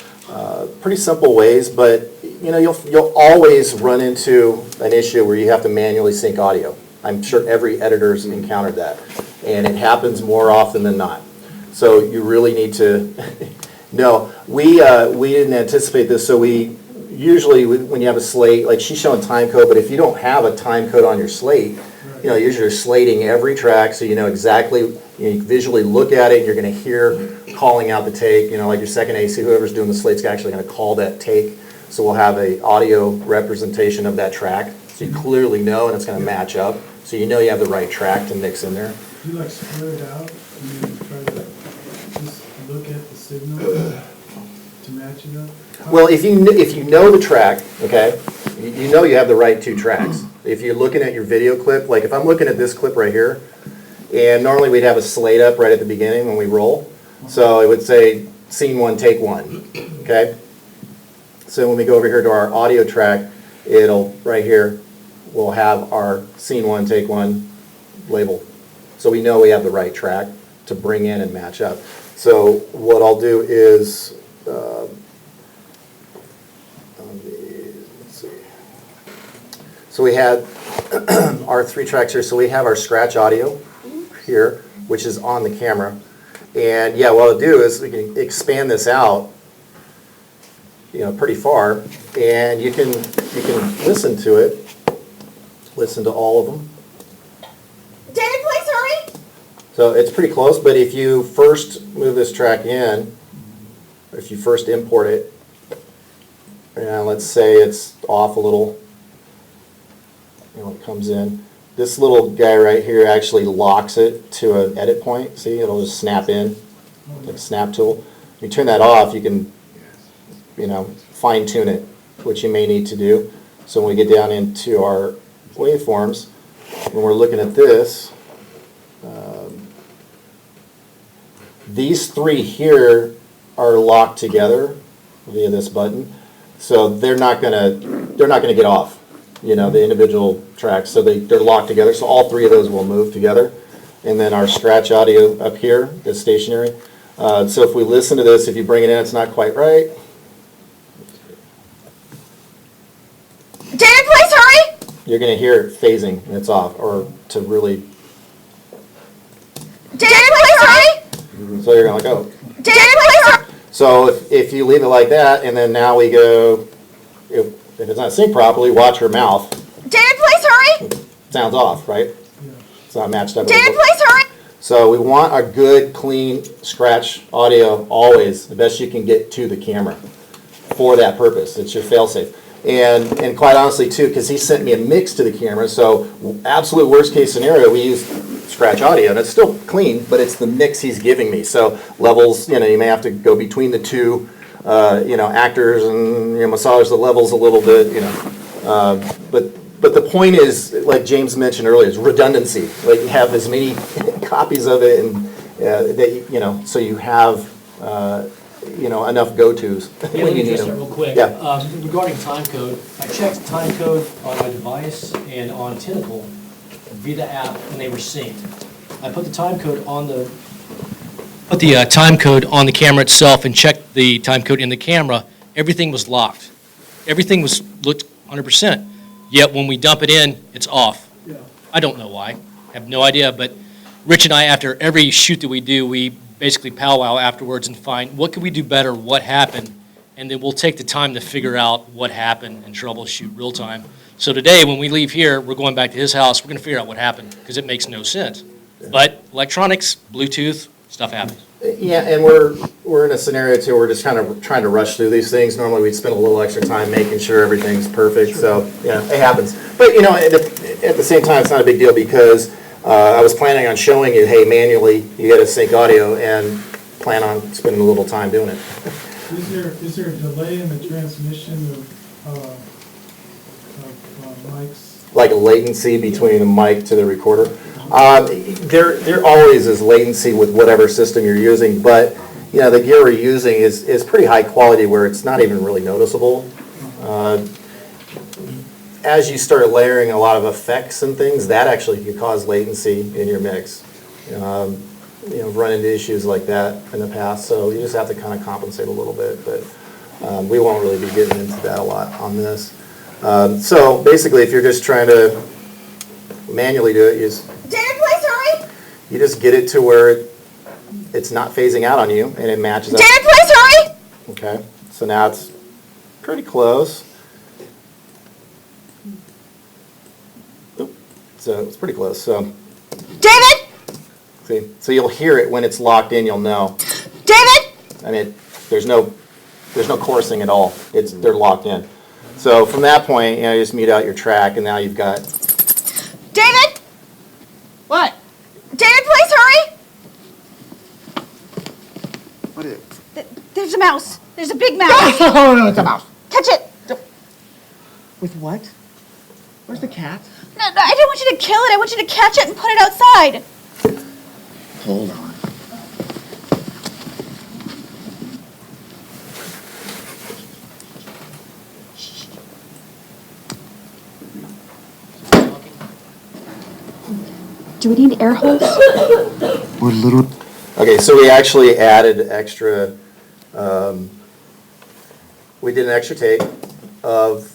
pretty simple ways, but you'll always run into an issue where you have to manually sync audio. I'm sure every editor's encountered that, and it happens more often than not. So you really need to no. We didn't anticipate this, so we usually when you have a slate, like she's showing time code, but if you don't have a time code on your slate, usually you're slating every track, so you know exactly. You visually look at it, you're going to hear calling out the take. Like your second AC, whoever's doing the slate's actually going to call that take. So we'll have a audio representation of that track, so you clearly know, and it's going to match up. So you know you have the right track to mix in there. Do you like split it out and then try to just look at the signal to match it up? Well, if you know the track, okay, you know you have the right two tracks. If you're looking at your video clip, like if I'm looking at this clip right here, and normally we'd have a slate up right at the beginning when we roll. So it would say scene 1, take 1, okay? So when we go over here to our audio track, it'll, right here, we'll have our scene 1, take 1 label. So we know we have the right track to bring in and match up. So what I'll do is, let's see. So we had our 3 tracks here. So we have our scratch audio here, which is on the camera. And yeah, what I'll do is we can expand this out, pretty far, and you can listen to it, listen to all of them. David, please hurry. So it's pretty close, but if you first move this track in, or if you first import it, and let's say it's off a little, it comes in. This little guy right here actually locks it to an edit point. See, it'll just snap in, like a snap tool. You turn that off, you can, fine tune it, which you may need to do. So when we get down into our waveforms, when we're looking at this, these 3 here are locked together via this button, so they're not gonna get off. The individual tracks, so they're locked together. So all 3 of those will move together, and then our scratch audio up here is stationary. So if we listen to this, if you bring it in, it's not quite right. David, please hurry. You're going to hear it phasing, and it's off, or to really. David, please hurry. So you're going to go. David, please hurry. So if you leave it like that, and then now we go. If it's not synced properly, watch her mouth. David, please hurry. Sounds off, right? It's not matched up. David, please hurry. So we want a good, clean scratch audio always, the best you can get to the camera for that purpose. It's your fail-safe. And quite honestly, too, because he sent me a mix to the camera, so absolute worst-case scenario, we use scratch audio, and it's still clean, but it's the mix he's giving me. So levels, you may have to go between the 2. actors and massage the levels a little bit, but the point is, like James mentioned earlier, is redundancy. Like you have as many copies of it, and so you have enough go-tos Yeah, when let me you need address that them. real quick. Yeah. Regarding time code, I checked time code on my device and on Tentacle via the app, and they were synced. I put the time code on the camera itself and checked the time code in the camera. Everything was locked. Everything looked 100%. Yet when we dump it in, it's off. Yeah. I don't know why. I have no idea. But Rich and I, after every shoot that we do, we basically powwow afterwards and find what could we do better, what happened, and then we'll take the time to figure out what happened and troubleshoot real time. So today, when we leave here, we're going back to his house, we're going to figure out what happened, because it makes no sense. But electronics, Bluetooth, stuff happens. Yeah, and we're in a scenario too, we're just kind of trying to rush through these things. Normally, we'd spend a little extra time making sure everything's perfect, so, yeah, it happens. But, at the same time, it's not a big deal, because I was planning on showing you, hey, manually, you gotta sync audio, and plan on spending a little time doing it. Is there a delay in the transmission of mics? Like a latency between the mic to the recorder. There always is latency with whatever system you're using, but the gear we're using is pretty high quality where it's not even really noticeable. As you start layering a lot of effects and things, that actually can cause latency in your mix. Run into issues like that in the past, so you just have to kind of compensate a little bit, but we won't really be getting into that a lot on this. So basically, if you're just trying to manually do it, David, please hurry! you just get it to where it's not phasing out on you, and it matches up. David, please hurry! Okay, so now it's pretty close. Oop, so it's pretty close. So David! see, so you'll hear it when it's locked in. You'll know. David! I mean, there's no chorusing at all. They're locked in. So from that point, you just mute out your track, and now you've got. David! What? David, please hurry! What is? There's a mouse. There's a big mouse. No, it's a mouse. Catch it. With what? Where's the cat? No, I don't want you to kill it. I want you to catch it and put it outside. Hold on. Do we need air holes? We're literally. Okay, so we actually added extra. We did an extra take of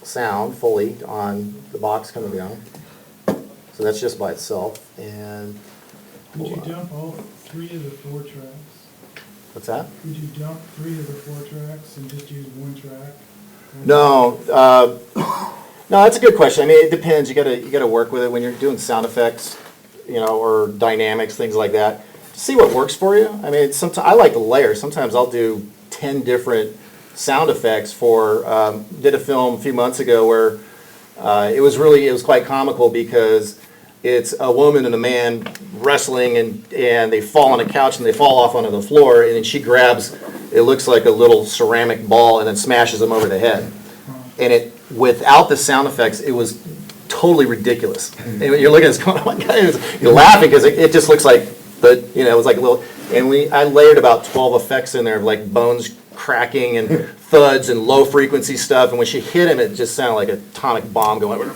sound fully on the box coming down. So that's just by itself. And Would you dump all 3 of the 4 tracks? what's that? Would you dump 3 of the 4 tracks and just use 1 track? No, no, that's a good question. I mean, it depends. You gotta work with it when you're doing sound effects, or dynamics, things like that. See what works for you. I mean, sometimes I like to layer. Sometimes I'll do 10 different sound effects for. Did a film a few months ago where it was quite comical because it's a woman and a man wrestling and they fall on a couch and they fall off onto the floor and then she grabs. It looks like a little ceramic ball and then smashes them over the head. And without the sound effects, it was totally ridiculous. And you're looking at this going, oh my God, you're laughing because it just looks like, it was like a little, and I layered about 12 effects in there of like bones cracking and thuds and low frequency stuff. And when she hit him, it just sounded like an atomic bomb going,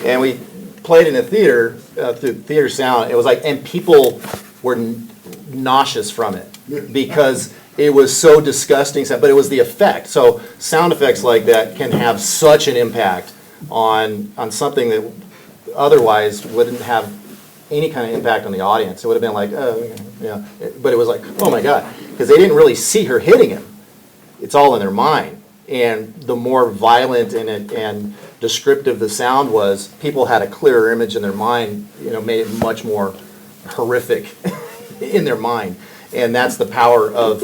and we played in a theater, through theater sound. It was like, and people were nauseous from it because it was so disgusting, but it was the effect. So sound effects like that can have such an impact on something that otherwise wouldn't have any kind of impact on the audience. It would have been like, oh, yeah. But it was like, oh my God, because they didn't really see her hitting him. It's all in their mind. And the more violent and descriptive the sound was, people had a clearer image in their mind, made it much more horrific in their mind. And that's the power of,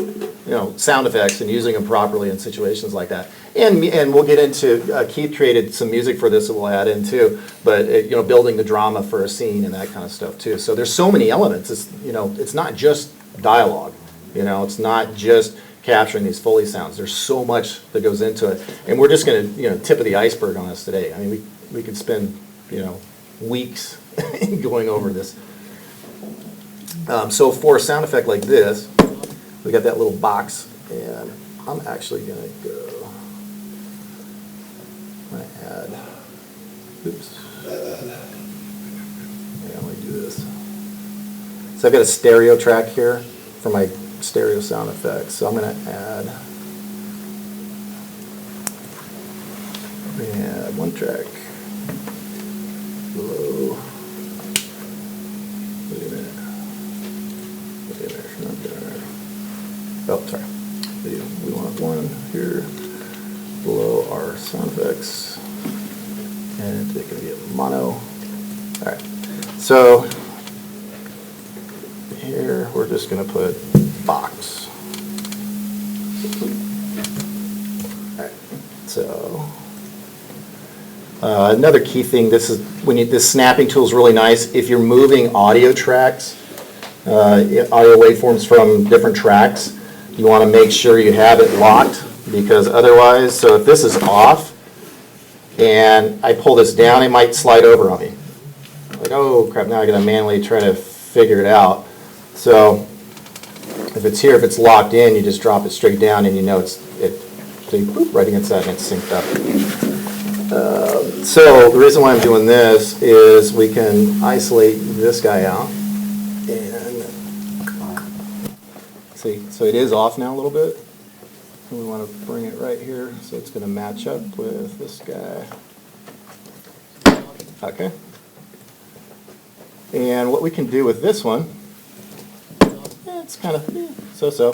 sound effects and using them properly in situations like that. And we'll get into, Keith created some music for this that we'll add in too, but, building the drama for a scene and that kind of stuff too. So there's so many elements. It's not just dialogue, it's not just capturing these Foley sounds. There's so much that goes into it, and we're just going to, tip of the iceberg on this today. I mean, we could spend, weeks going over this. So for a sound effect like this, we got that little box, and I'm actually going to go. I'm going to add. Oops. Yeah, let me do this. So I've got a stereo track here for my stereo sound effects. So I'm going to add one track. Below. Wait a minute. It's not there. Oh, sorry. We want one here below our sound effects. And it's going to be a mono. All right. So here we're just going to put box. All right. So another key thing. This snapping tool is really nice. If you're moving audio tracks, audio waveforms from different tracks, you want to make sure you have it locked, because otherwise, so if this is off and I pull this down, it might slide over on me. Like, oh crap, now I gotta manually try to figure it out. So if it's here, if it's locked in, you just drop it straight down and so you boop, right against that and it's synced up. So the reason why I'm doing this is we can isolate this guy out. And see, so it is off now a little bit. And we want to bring it right here so it's going to match up with this guy. Okay. And what we can do with this one, it's kind of so-so.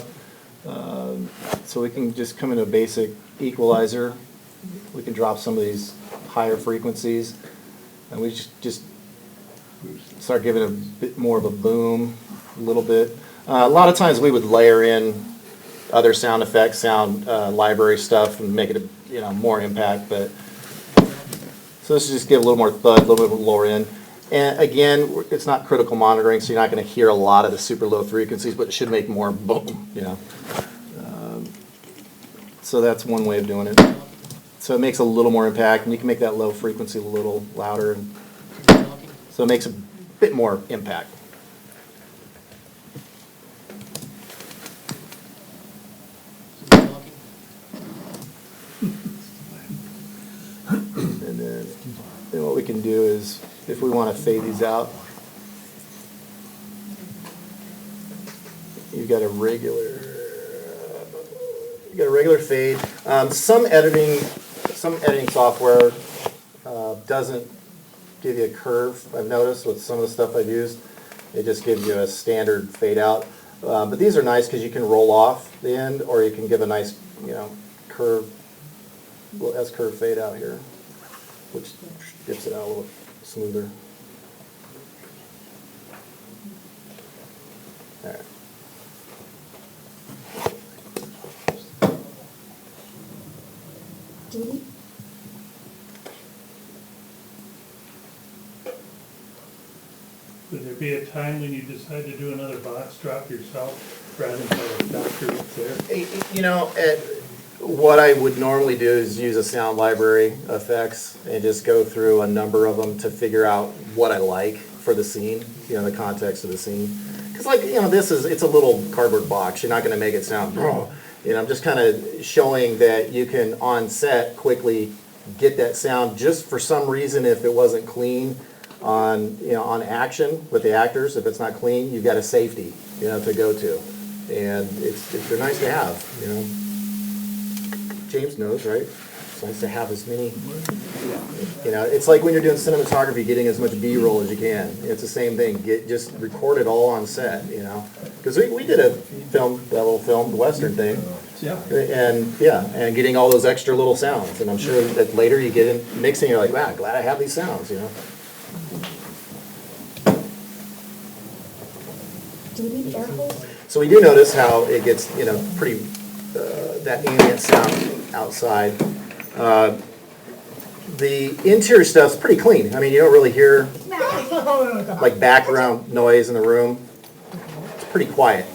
So we can just come into a basic equalizer. We can drop some of these higher frequencies, and we just start giving a bit more of a boom, a little bit. A lot of times we would layer in other sound effects, sound library stuff, and make it more impact. But so let's just give a little more thud, a little bit lower end. And again, it's not critical monitoring, so you're not going to hear a lot of the super low frequencies, but it should make more boom. So that's one way of doing it. So it makes a little more impact, and you can make that low frequency a little louder, and so it makes a bit more impact. And then what we can do is, if we want to fade these out, you've got a regular fade. Some editing software doesn't give you a curve. I've noticed with some of the stuff I've used, it just gives you a standard fade out. But these are nice because you can roll off the end, or you can give a nice, curve, S-curve fade out here, which dips it out a little smoother. All right. Would there be a time when you decide to do another box drop yourself rather than have a doctor up there? What I would normally do is use a sound library effects and just go through a number of them to figure out what I like for the scene, the context of the scene. Because it's a little cardboard box. You're not going to make it sound, I'm just kind of showing that you can on set quickly get that sound. Just for some reason, if it wasn't clean on action with the actors, if it's not clean, you've got a safety, to go to, and they're nice to have, James knows, right? It's nice to have as many, it's like when you're doing cinematography, getting as much B-roll as you can. It's the same thing. Just record it all on set, because we did a film, that little film, the Western thing, and getting all those extra little sounds, and I'm sure that later you get in mixing, you're like, wow, glad I have these sounds, Do we need air holes? So we do notice how it gets, pretty, that ambient sound outside. The interior stuff's pretty clean. I mean, you don't really hear like background noise in the room. It's pretty quiet.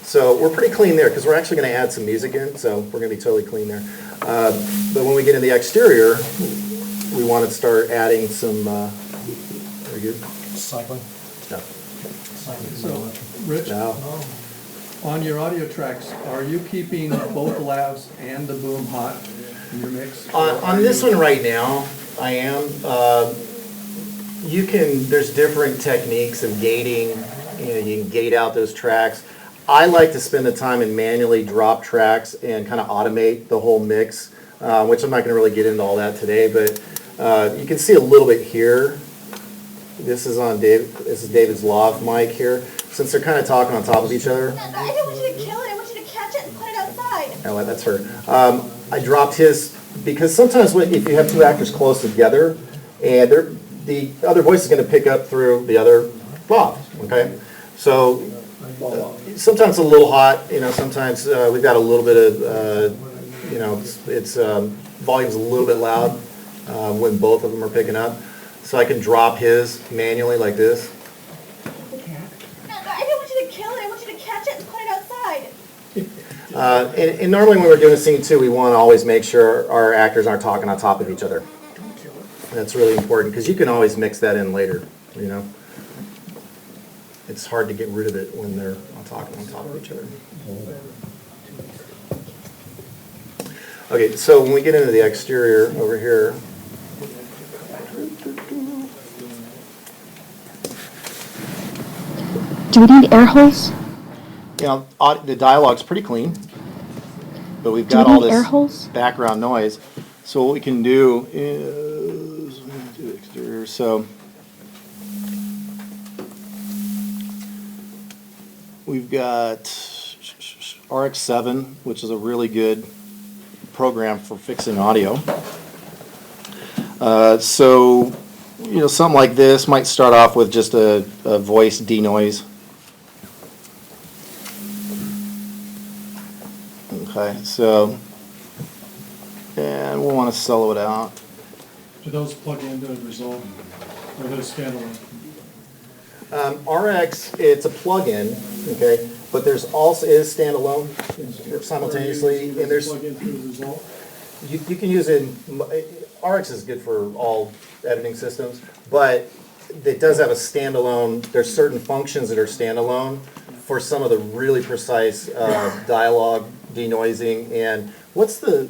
So we're pretty clean there because we're actually going to add some music in, so we're going to be totally clean there. But when we get in the exterior, we want to start adding some, very good? Cycling. No. So, Rich, No. on your audio tracks, are you keeping both lavs and the boom hot in your mix? On this one right now, I am. There's different techniques of gating. You can gate out those tracks. I like to spend the time and manually drop tracks and kind of automate the whole mix, which I'm not going to really get into all that today, but you can see a little bit here. This is David's lav mic here. Since they're kind of talking on top of each other. I don't want you to kill it. I want you to catch it and put it outside. Oh, that's her. I dropped his because sometimes if you have two actors close together, and the other voice is going to pick up through the other lav. Okay, so sometimes it's a little hot. Sometimes we've got a little bit of it's volume's a little bit loud when both of them are picking up. So I can drop his manually like this. I don't want you to kill it. I want you to catch it and put it outside. And normally when we're doing a scene too, we want to always make sure our actors aren't talking on top of each other. That's really important because you can always mix that in later, It's hard to get rid of it when they're talking on top of each other. Okay, so when we get into the exterior over here, do we need air holes? The dialogue's pretty clean, but we've Do we got all need air this holes? background noise. So what we can do is do the exterior. So we've got RX7, which is a really good program for fixing audio. Something like this might start off with just a voice denoise. Okay, and we'll want to solo it out. Do those plug into Resolve, or those standalone? RX, it's a plug-in, okay, but there's also is standalone simultaneously, and there's Plug into Resolve? you can use it. RX is good for all editing systems, but it does have a standalone. There's certain functions that are standalone for some of the really precise dialogue denoising. And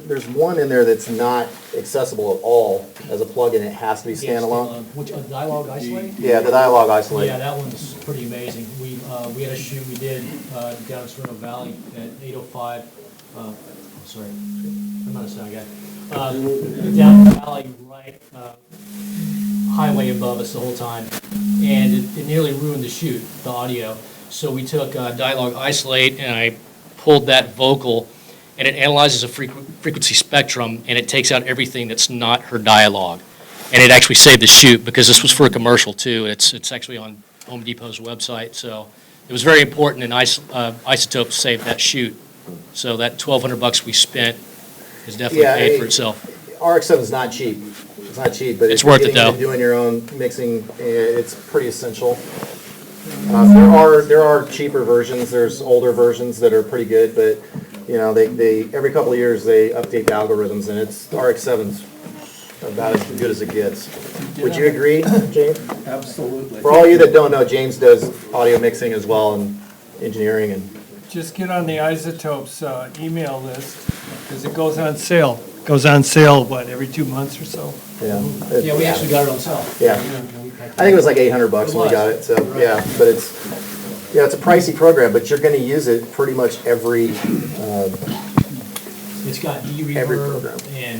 there's one in there that's not accessible at all as a plugin. It has to be standalone. Which dialogue isolate? Yeah, the dialogue isolate. Yeah, that one's pretty amazing. We had a shoot we did down in Sorrento Valley at 805. Sorry, I'm not a sound guy. Down the valley, right, highway above us the whole time, and it nearly ruined the shoot, the audio. So we took dialogue isolate, and I pulled that vocal, and it analyzes a frequency spectrum, and it takes out everything that's not her dialogue. And it actually saved the shoot, because this was for a commercial too. It's actually on Home Depot's website, so it was very important, and Isotope saved that shoot. So that $1,200 we spent has definitely paid for itself. RX7 is not cheap. It's not cheap, but It's worth it, though. Doing your own mixing, it's pretty essential. There are cheaper versions. There's older versions that are pretty good, but they every couple of years they update the algorithms, and RX7's about as good as it gets. Would you agree, James? Absolutely. For all you that don't know, James does audio mixing as well and engineering and. Just get on the Isotopes email list, because it goes on sale. Goes on sale, every 2 months or so? Yeah. Yeah, we actually got it on sale. Yeah. I think it was like $800 when we got it, so, yeah, but it's a pricey program, but you're gonna use it pretty much every, It's got every program. E-reverb, and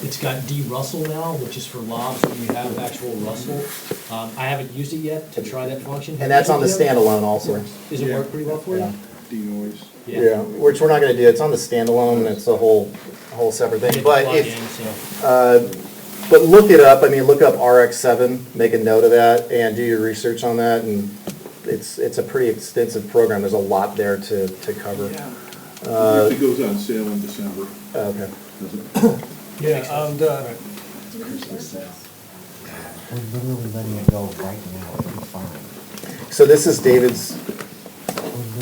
it's got D-Russell now, which is for lavs when you have actual Russell. I haven't used it yet to try that function. And that's on the standalone also. Does it work pretty well for you? Denoise. Yeah, which we're not gonna do, it's on the standalone, and it's a whole separate thing, but but look it up, look up RX7, make a note of that, and do your research on that, and it's a pretty extensive program, there's a lot there to cover. It goes on sale in December. Okay. Yeah, and, We're literally letting it go right now. It'll be fine. So this is David's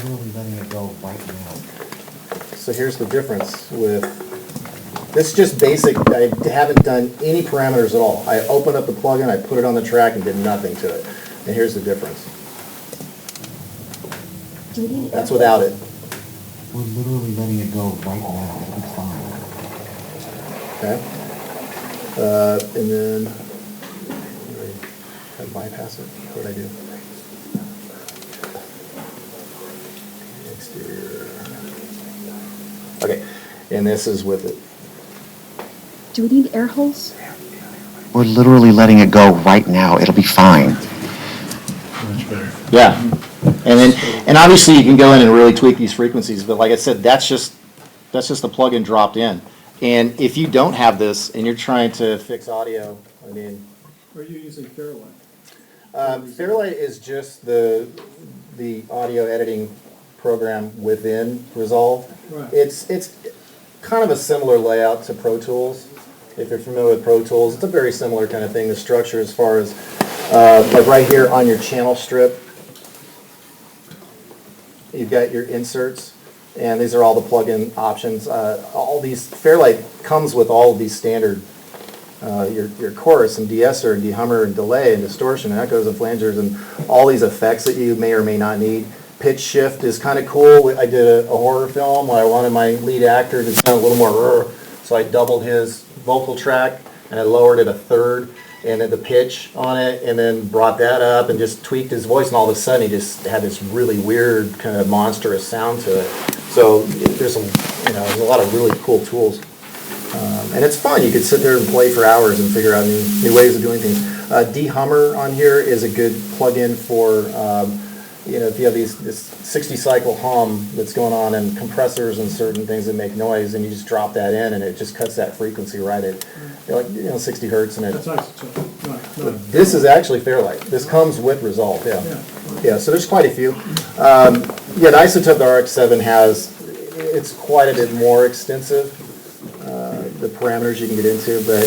literally letting it go right now. So here's the difference with, this is just basic, I haven't done any parameters at all. I opened up the plugin, I put it on the track and did nothing to it. And here's the difference. That's without it. We're literally letting it go right now. It'll be fine. Okay. And then, I bypass it. What did I do? Exterior. Okay, and this is with it. Do we need air holes? We're literally letting it go right now. It'll be fine. Yeah. And obviously you can go in and really tweak these frequencies, but like I said, that's just the plugin dropped in. And if you don't have this and you're trying to fix audio, I mean. Are you using Fairlight? Fairlight is just the audio editing program within Resolve. Right. It's kind of a similar layout to Pro Tools. If you're familiar with Pro Tools, it's a very similar kind of thing. The structure as far as, like right here on your channel strip, you've got your inserts, and these are all the plugin options. All these, Fairlight comes with all of these standard, your chorus and de-esser and de-hummer and delay and distortion and echoes and flangers and all these effects that you may or may not need. Pitch shift is kind of cool. I did a horror film where I wanted my lead actor to sound a little more, so I doubled his vocal track and I lowered it a third and then the pitch on it and then brought that up and just tweaked his voice, and all of a sudden he just had this really weird kind of monstrous sound to it. So there's there's a lot of really cool tools. And it's fun. You could sit there and play for hours and figure out new ways of doing things. De-hummer on here is a good plugin for, if you have this 60 cycle hum that's going on and compressors and certain things that make noise, and you just drop that in and it just cuts that frequency right at, 60 hertz. And That's isotope. Right. this is actually Fairlight. This comes with Resolve, yeah. Yeah, so there's quite a few. The Isotope, the RX-7 it's quite a bit more extensive. The parameters you can get into, but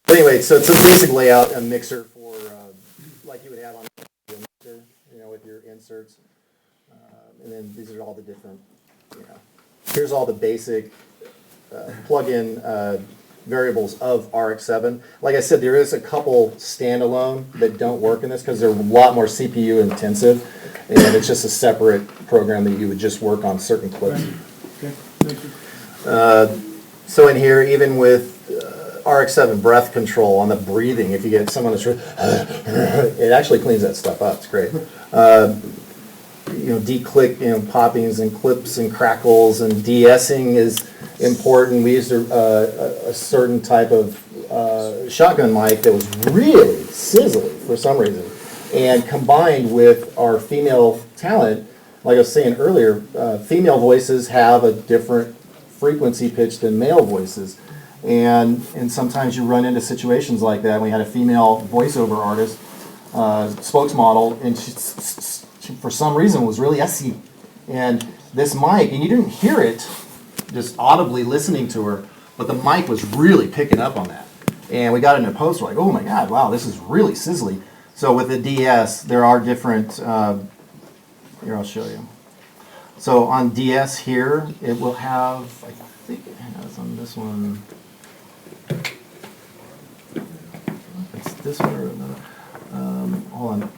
anyway, so it's a basic layout, a mixer for like you would have on a mixer, with your inserts, and then these are all the different. Here's all the basic plug-in variables of RX-7. Like I said, there is a couple standalone that don't work in this because they're a lot more CPU intensive, and it's just a separate program that you would just work on certain clips. Okay, thank you. So in here, even with RX-7 breath control on the breathing, if you get someone that's it actually cleans that stuff up. It's great. De-click, poppings and clips and crackles, and de-essing is important. We used a certain type of shotgun mic that was really sizzly for some reason, and combined with our female talent, like I was saying earlier, female voices have a different frequency pitch than male voices, and sometimes you run into situations like that. We had a female voiceover artist, spokesmodel, and she, for some reason, was really essy, and this mic, and you didn't hear it just audibly listening to her, but the mic was really picking up on that. And we got it in a post, we're like, oh my God, wow, this is really sizzly. So with the DS, there are different, here I'll show you. So on DS here, it will have, I think it has on this one, it's this one or another, hold on.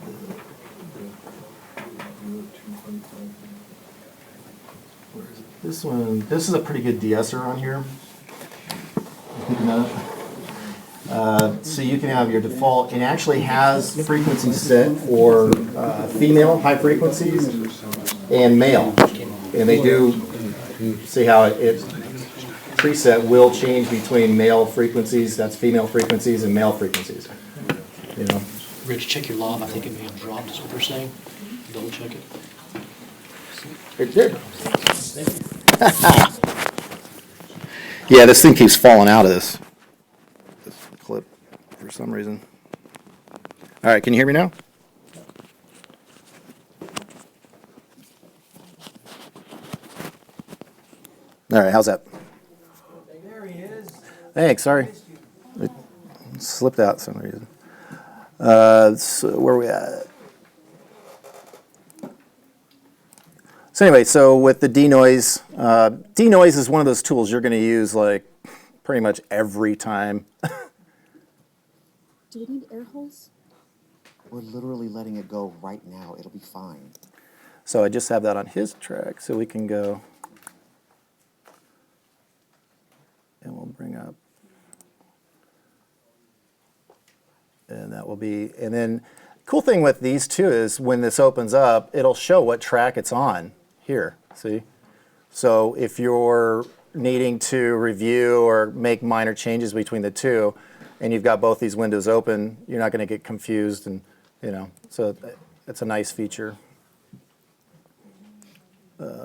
Where is it? This one, this is a pretty good de-esser on here. Picking that up. So you can have your default, it actually has frequencies set for female high frequencies and male. And they do, see how it preset will change between male frequencies, that's female frequencies, and male frequencies. Rich, check your lob. I think it may have dropped, is what they're saying. Double check it. It did. Yeah, this thing keeps falling out of this clip for some reason. All right, can you hear me now? All right, how's that? There he is. Thanks, sorry. It slipped out for some reason. So where are we at? So anyway, so with the denoise, denoise is one of those tools you're going to use like pretty much every time. Do we need air holes? We're literally letting it go right now. It'll be fine. So I just have that on his track, so we can go, and we'll bring up, and that will be, and then cool thing with these two is when this opens up, it'll show what track it's on here, see? So if you're needing to review or make minor changes between the two, and you've got both these windows open, you're not going to get confused, and so it's a nice feature.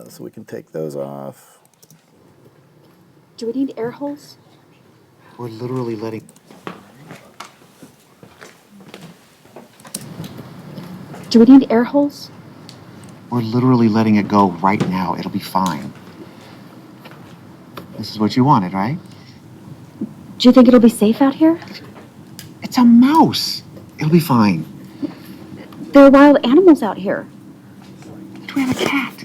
So we can take those off. Do we need air holes? We're literally letting... Do we need air holes? We're literally letting it go right now. It'll be fine. This is what you wanted, right? Do you think it'll be safe out here? It's a mouse. It'll be fine. There are wild animals out here. Do we have a cat?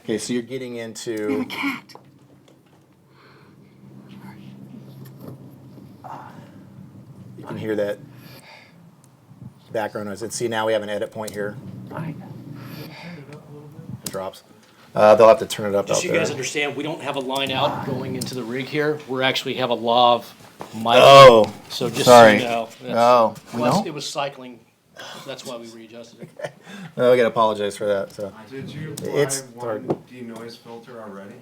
Okay, so you're getting into... We have a cat. You can hear that background noise. And see, now we have an edit point here. It drops. They'll have to turn it up Just out so you there. guys understand, we don't have a line out going into the rig here. We actually have a lav mic. Oh, so just sorry. so you know. Oh, we well, don't? it was cycling. That's why we readjusted it. Well, we gotta apologize for that. So Did you buy it's one denoise filter already?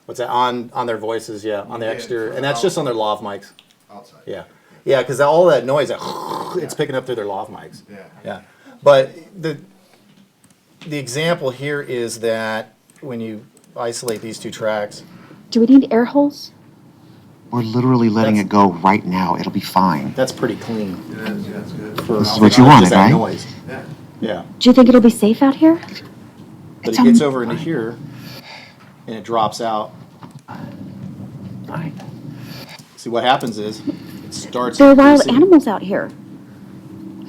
what's that on their voices? Yeah, on the You did, exterior, for and that's just on their lav mics. Outside. Yeah, yeah, because all that noise, it's picking up through their lav mics. Yeah. Yeah, but the example here is that when you isolate these two tracks, Do we need air holes? We're literally letting it go right now. It'll be fine. that's pretty clean. It is, yeah, it's good. For This is what just you wanted, that right? noise. Yeah. Yeah, Do you think it'll be safe out here? but It's it gets a- over into here, and it drops out. See what happens is it starts. There are wild increasing. animals out here.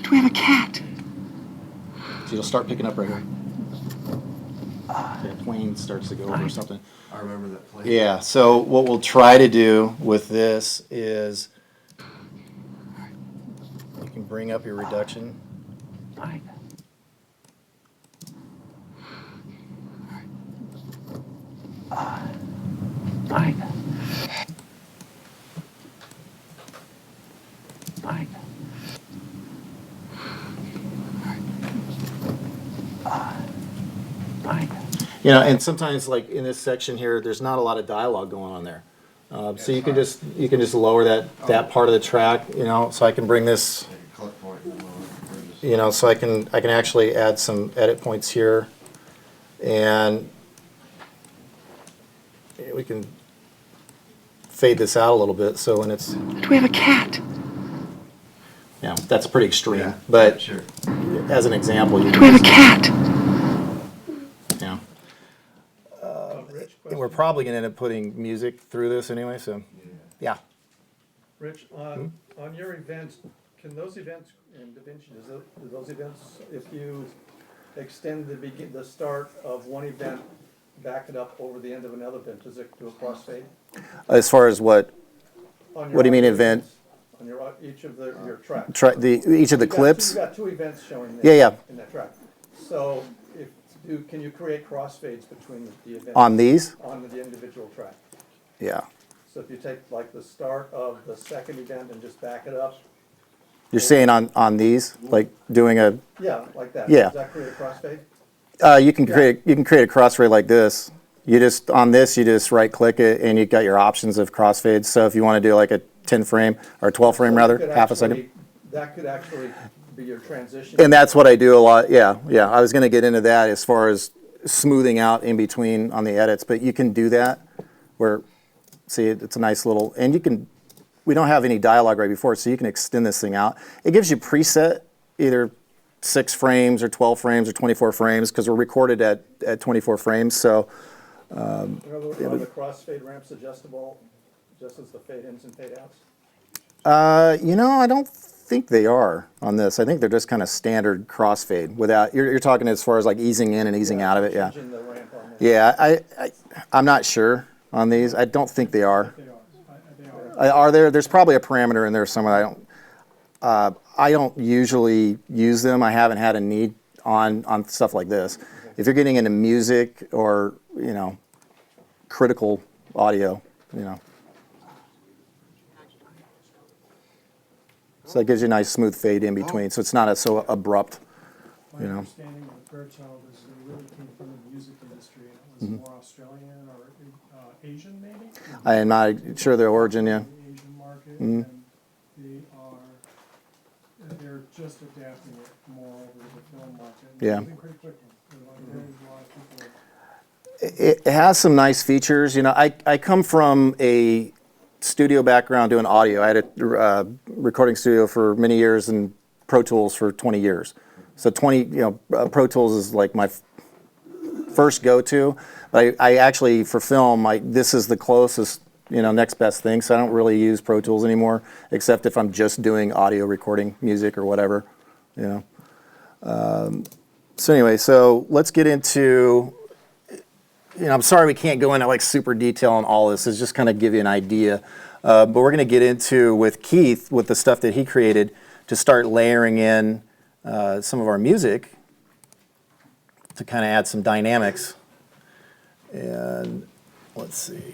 Do we have a cat? So it'll start picking up right here. The plane starts to go over or something. I remember that plane. Yeah, so what we'll try to do with this is you can bring up your reduction. And sometimes like in this section here, there's not a lot of dialogue going on there. So you can just lower that part of the track, so I can bring this, Like a click point and lower, or just- so I can actually add some edit points here, and we can fade this out a little bit. So when it's, Do we have a cat? that's pretty extreme, Yeah, but sure. as an example, you Do we can have a cat? and we're probably going to end up putting music through this anyway. So yeah. Rich, on your events, can those events in DaVinci, do those events, if you extend the start of one event, back it up over the end of another event, does it do a crossfade? As far as what On do you mean your event? On each of your tracks. Each of the You've got clips? You've got two events showing Yeah. in that track. So can you create crossfades between the events? On these? On the individual track. Yeah. So if you take like the start of the second event and just back it up, You're saying on these, like doing a, yeah, like that. Yeah. Does that create a crossfade? you can create a crossfade like this. You just right click it and you got your options of crossfades. So if you want to do like a 10 frame or 12 frame So rather, you could half a second. actually- That could actually be your transition. And that's what I do a lot. Yeah. I was going to get into that as far as smoothing out in between on the edits, but you can do that where, see, it's a nice little, and we don't have any dialogue right before it, so you can extend this thing out. It gives you preset either 6 frames or 12 frames or 24 frames because we're recorded at 24 frames. So Are the crossfade ramps adjustable just as the fade ins and fade outs? I don't think they are on this. I think they're just kind of standard crossfade without, you're talking as far as like easing in and easing out of it, yeah. Yeah, I'm not sure on these. I don't think they are. Are there? There's probably a parameter in there somewhere. I don't usually use them. I haven't had a need on stuff like this. If you're getting into music or, critical audio, So that gives you a nice smooth fade in between, so it's not so abrupt, My understanding of Fairchild is they really came from the music industry, and it was more Australian or Asian maybe? I am not sure their origin, yeah. The Asian market, and they're just adapting it more over to the film market. Yeah. Moving pretty quickly. There's a lot of people. It has some nice features. I come from a studio background doing audio. I had a recording studio for many years and Pro Tools for 20 years. So Pro Tools is like my first go-to. But I actually, for film, this is the closest, next best thing. So I don't really use Pro Tools anymore, except if I'm just doing audio recording music or whatever, So anyway, so let's get into, I'm sorry we can't go into like super detail on all this. It's just kind of give you an idea. But we're going to get into, with Keith, with the stuff that he created, to start layering in some of our music to kind of add some dynamics. And let's see.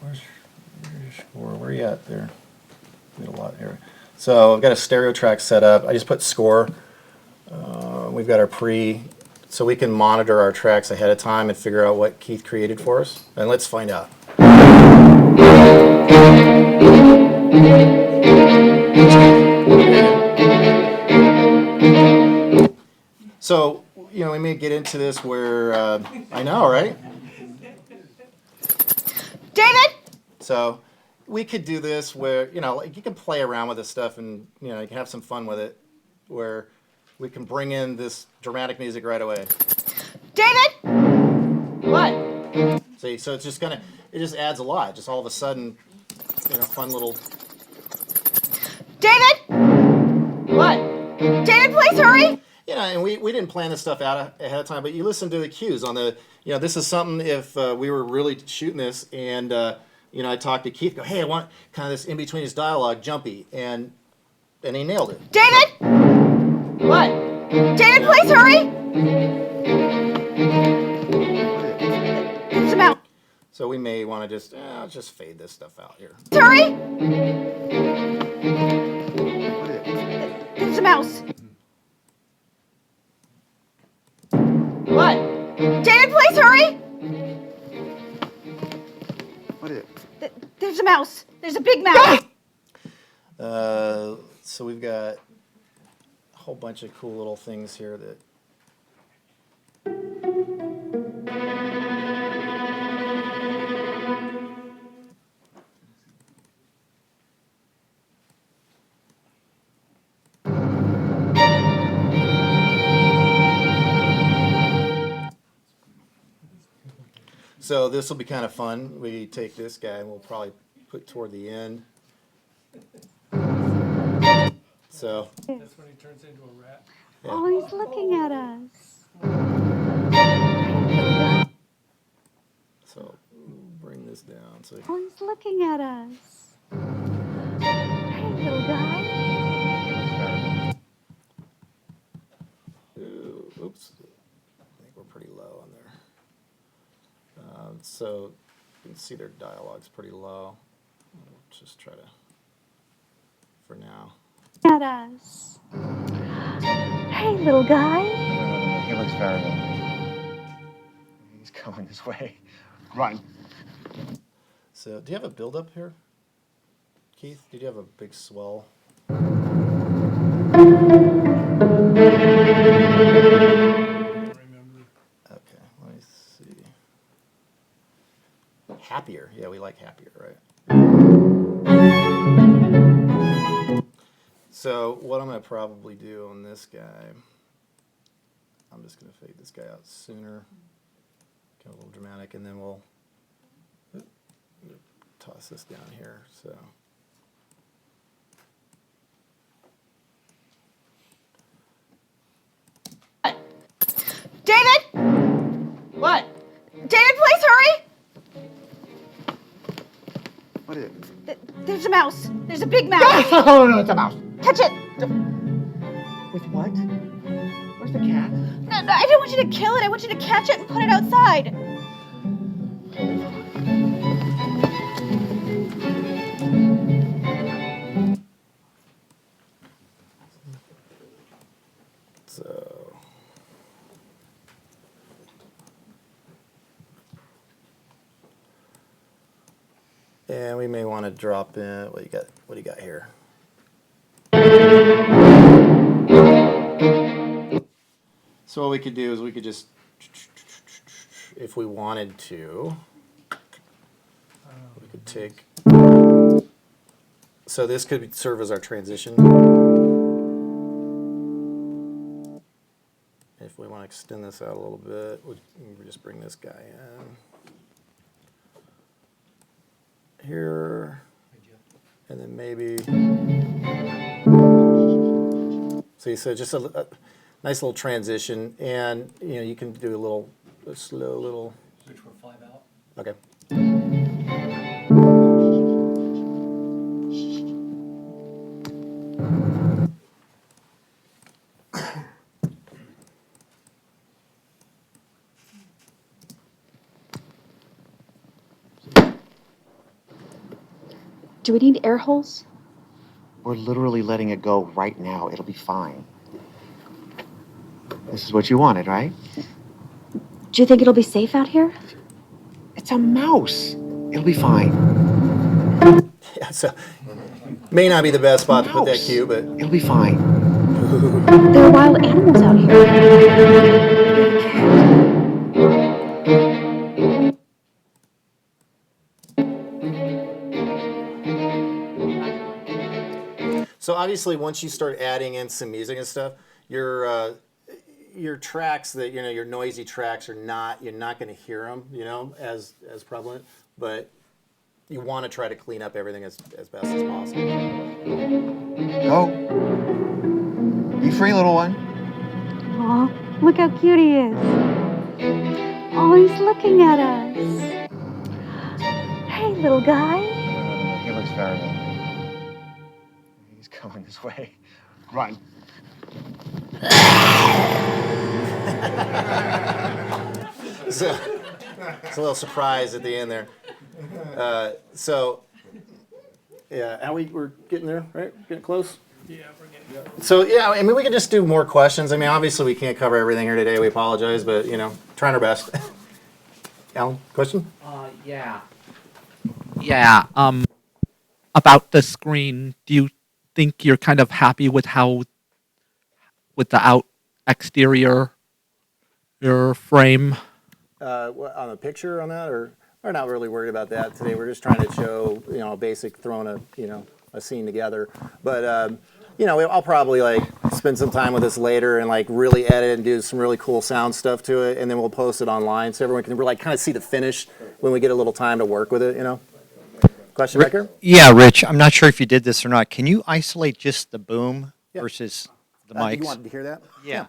Where's your score? Where are you at there? We got a lot here. So I've got a stereo track set up. I just put score. We've got our so we can monitor our tracks ahead of time and figure out what Keith created for us. And let's find out. So, we may get into this where, I know, right? David! So we could do this where, you can play around with this stuff and, you can have some fun with it, where we can bring in this dramatic music right away. David! What? See, so it's just it just adds a lot. Just all of a sudden, fun little. David! What? David, please hurry! And we didn't plan this stuff out ahead of time, but you listen to the cues on the, this is something if we were really shooting this and, I talked to Keith, go, hey, I want kind of this in between his dialogue, jumpy, and he nailed it. David! What? David, please hurry! It's about. So we may want to just fade this stuff out here. Hurry! It's a mouse. What? David, please hurry! What is it? There's a mouse. There's a big mouse. So we've got a whole bunch of cool little things here that. So this will be kind of fun. We take this guy and we'll probably put toward the end. So. That's when he turns into a rat. Yeah. Oh, he's looking at us. So bring this down. So. Oh, he's looking at us. Hey, little guy. Oops. I think we're pretty low on there. So you can see their dialogue's pretty low. We'll just try to, for now. At us. Hey, little guy. He looks very low. He's coming this way. Run. So, do you have a build-up here, Keith? Did you have a big swell? Okay, let me see. Happier. Yeah, we like happier, right? So what I'm going to probably do on this guy, I'm just going to fade this guy out sooner. Get a little dramatic. monophonic, and then we'll toss this down here. So. David! What? David, please hurry! What is it? There's a mouse. There's a big mouse. No, it's a mouse. Catch it. With what? Where's the cat? No, I don't want you to kill it. I want you to catch it and put it outside. So. And we may want to drop in, what do you got here? So what we could do is we could just, if we wanted to, we could take, so this could serve as our transition. If we want to extend this out a little bit, we'll just bring this guy in. Here, and then maybe, so just a nice little transition, and you can do a slow little. Switch for 5 out. Okay. Do we need air holes? We're literally letting it go right now. It'll be fine. This is what you wanted, right? Do you think it'll be safe out here? It's a mouse. It'll be fine. Yeah, so may not be the best spot to put that cue, but it'll be fine. There are wild animals out here. So obviously, once you start adding in some music and stuff, your tracks that your noisy tracks you're not going to hear them as prevalent, but you want to try to clean up everything as best as possible. Go. Be free, little one. Aw, look how cute he is. Oh, he's looking at us. Hey, little guy. He looks very lonely. He's coming this way. Run. So it's a little surprise at the end there. Yeah, how we're getting there, right? Getting close. Yeah, we're getting. So yeah, I mean, we could just do more questions. I mean, obviously we can't cover everything here today. We apologize, but trying our best. Alan, question? Yeah. Yeah. About the screen, do you think you're kind of happy with with the exterior, your frame? On the picture on that, or we're not really worried about that today. We're just trying to show, a basic throwing a scene together. But I'll probably spend some time with this later and really edit and do some really cool sound stuff to it, and then we'll post it online so everyone can really kind of see the finish when we get a little time to work with it. Question back here? Yeah, Rich, I'm not sure if you did this or not. Can you isolate just the boom versus the mics? You wanted to hear that? Yeah.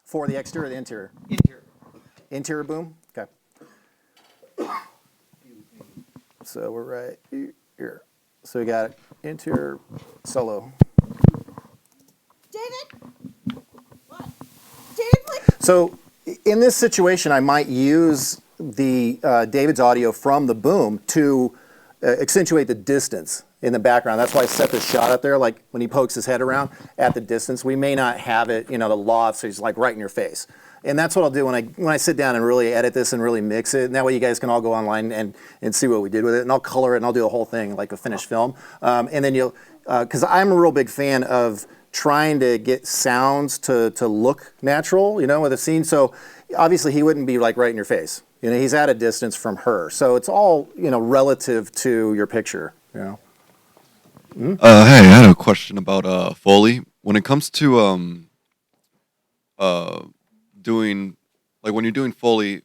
For the exterior or the interior? Interior. Interior boom? Okay. So we're right here. So we got interior solo. David? What? David, please. So in this situation, I might use the David's audio from the boom to accentuate the distance in the background. That's why I set this shot up there, like when he pokes his head around at the distance. We may not have it, the loft, so he's right in your face. And that's what I'll do when I sit down and really edit this and really mix it. And that way you guys can all go online and see what we did with it. And I'll color it and I'll do the whole thing like a finished film. And then because I'm a real big fan of trying to get sounds to look natural, with a scene. So obviously he wouldn't be right in your face. He's at a distance from her. So it's all, relative to your picture, Hey, I had a question about Foley. When it comes to doing, when you're doing Foley,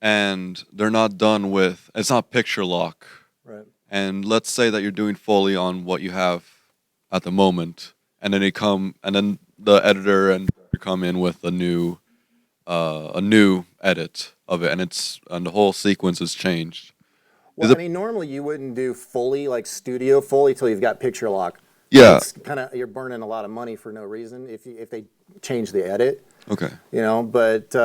and they're not done with, it's not picture lock. Right. And let's say that you're doing Foley on what you have at the moment, and then then the editor and director come in with a new edit of it, and the whole sequence is changed. Well, I mean, normally you wouldn't do Foley, like studio Foley, till you've got picture lock. Yeah. It's kind of, you're burning a lot of money for no reason if they change the edit. Okay. You know, but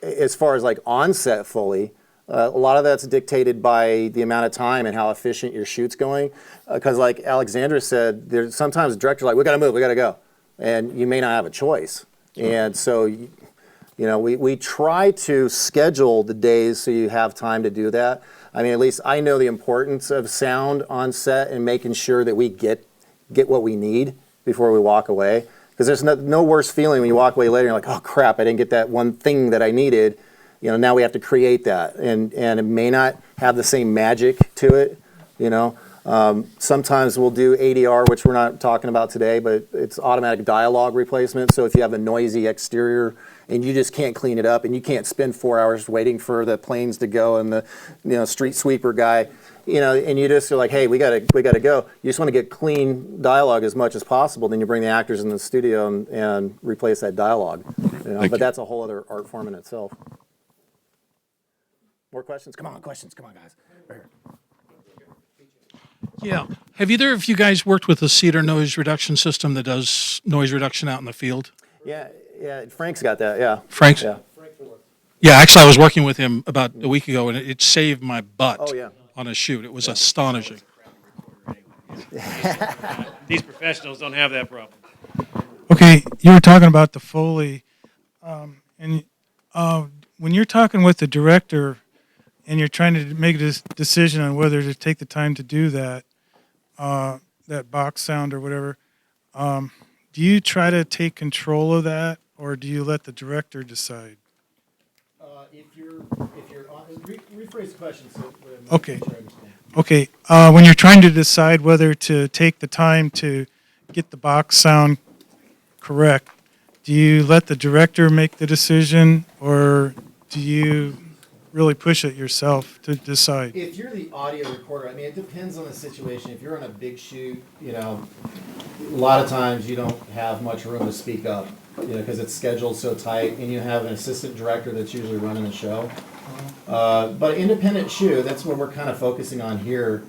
as far as like on-set Foley, a lot of that's dictated by the amount of time and how efficient your shoot's going. Because like Alexandra said, there's sometimes the director's like, we got to move, we got to go. And you may not have a choice. And so, you know, we try to schedule the days so you have time to do that. I mean, at least I know the importance of sound on set and making sure that we get what we need before we walk away. Because there's no worse feeling when you walk away later and you're like, oh crap, I didn't get that one thing that I needed. You know, now we have to create that. And it may not have the same magic to it, you know. Sometimes we'll do ADR, which we're not talking about today, but it's automatic dialogue replacement. So if you have a noisy exterior and you just can't clean it up and you can't spend 4 hours waiting for the planes to go and the street sweeper guy, you know, and you just are like, hey, we gotta go. You just want to get clean dialogue as much as possible. Then you bring the actors in the studio and replace that dialogue. You know? But that's a whole other art form in itself. More questions? Come on, questions. Come on, guys. Right here. Yeah. Have either of you guys worked with a Cedar noise reduction system that does noise reduction out in the field? Yeah, Frank's got that, yeah. Frank's? Yeah. Yeah, actually, I was working with him about a week ago, and it saved my butt Oh, yeah. on a shoot. It was astonishing. These professionals don't have that problem. Okay, you were talking about the Foley, and when you're talking with the director and you're trying to make a decision on whether to take the time to do that, that box sound or whatever, do you try to take control of that, or do you let the director decide? If you're on, rephrase the question so Okay. Okay. When you're trying to decide whether to take the time to get the box sound correct, do you let the director make the decision, or do you really push it yourself to decide? If you're the audio recorder, I mean, it depends on the situation. If you're on a big shoot, you know, a lot of times you don't have much room to speak up, you know, because it's scheduled so tight, and you have an assistant director that's usually running the show. But independent shoot, that's what we're kind of focusing on here.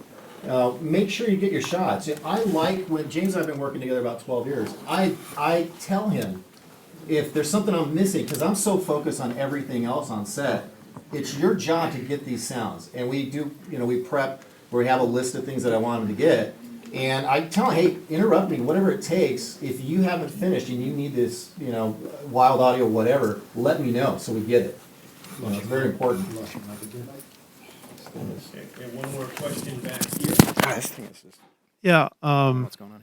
Make sure you get your shots. I like when James and I have been working together about 12 years. I tell him if there's something I'm missing, because I'm so focused on everything else on set. It's your job to get these sounds, and we do. You know, we prep where we have a list of things that I want him to get, and I tell him, hey, interrupt me, whatever it takes. If you haven't finished and you need this, you know, wild audio, whatever, let me know so we get it. You know, it's very important. Okay, one more question back here. Yeah. What's going on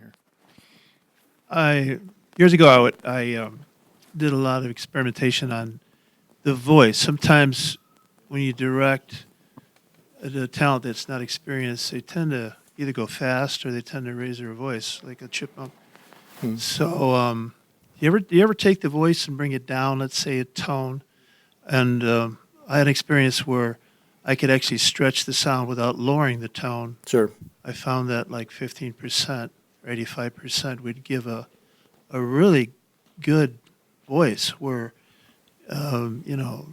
here? Years ago, I did a lot of experimentation on the voice. Sometimes when you direct a talent that's not experienced, they tend to either go fast or they tend to raise their voice like a chipmunk. So, you ever take the voice and bring it down? Let's say a tone, and I had an experience where I could actually stretch the sound without lowering the tone. Sure. I found that like 15% or 85% would give a really good voice where, you know,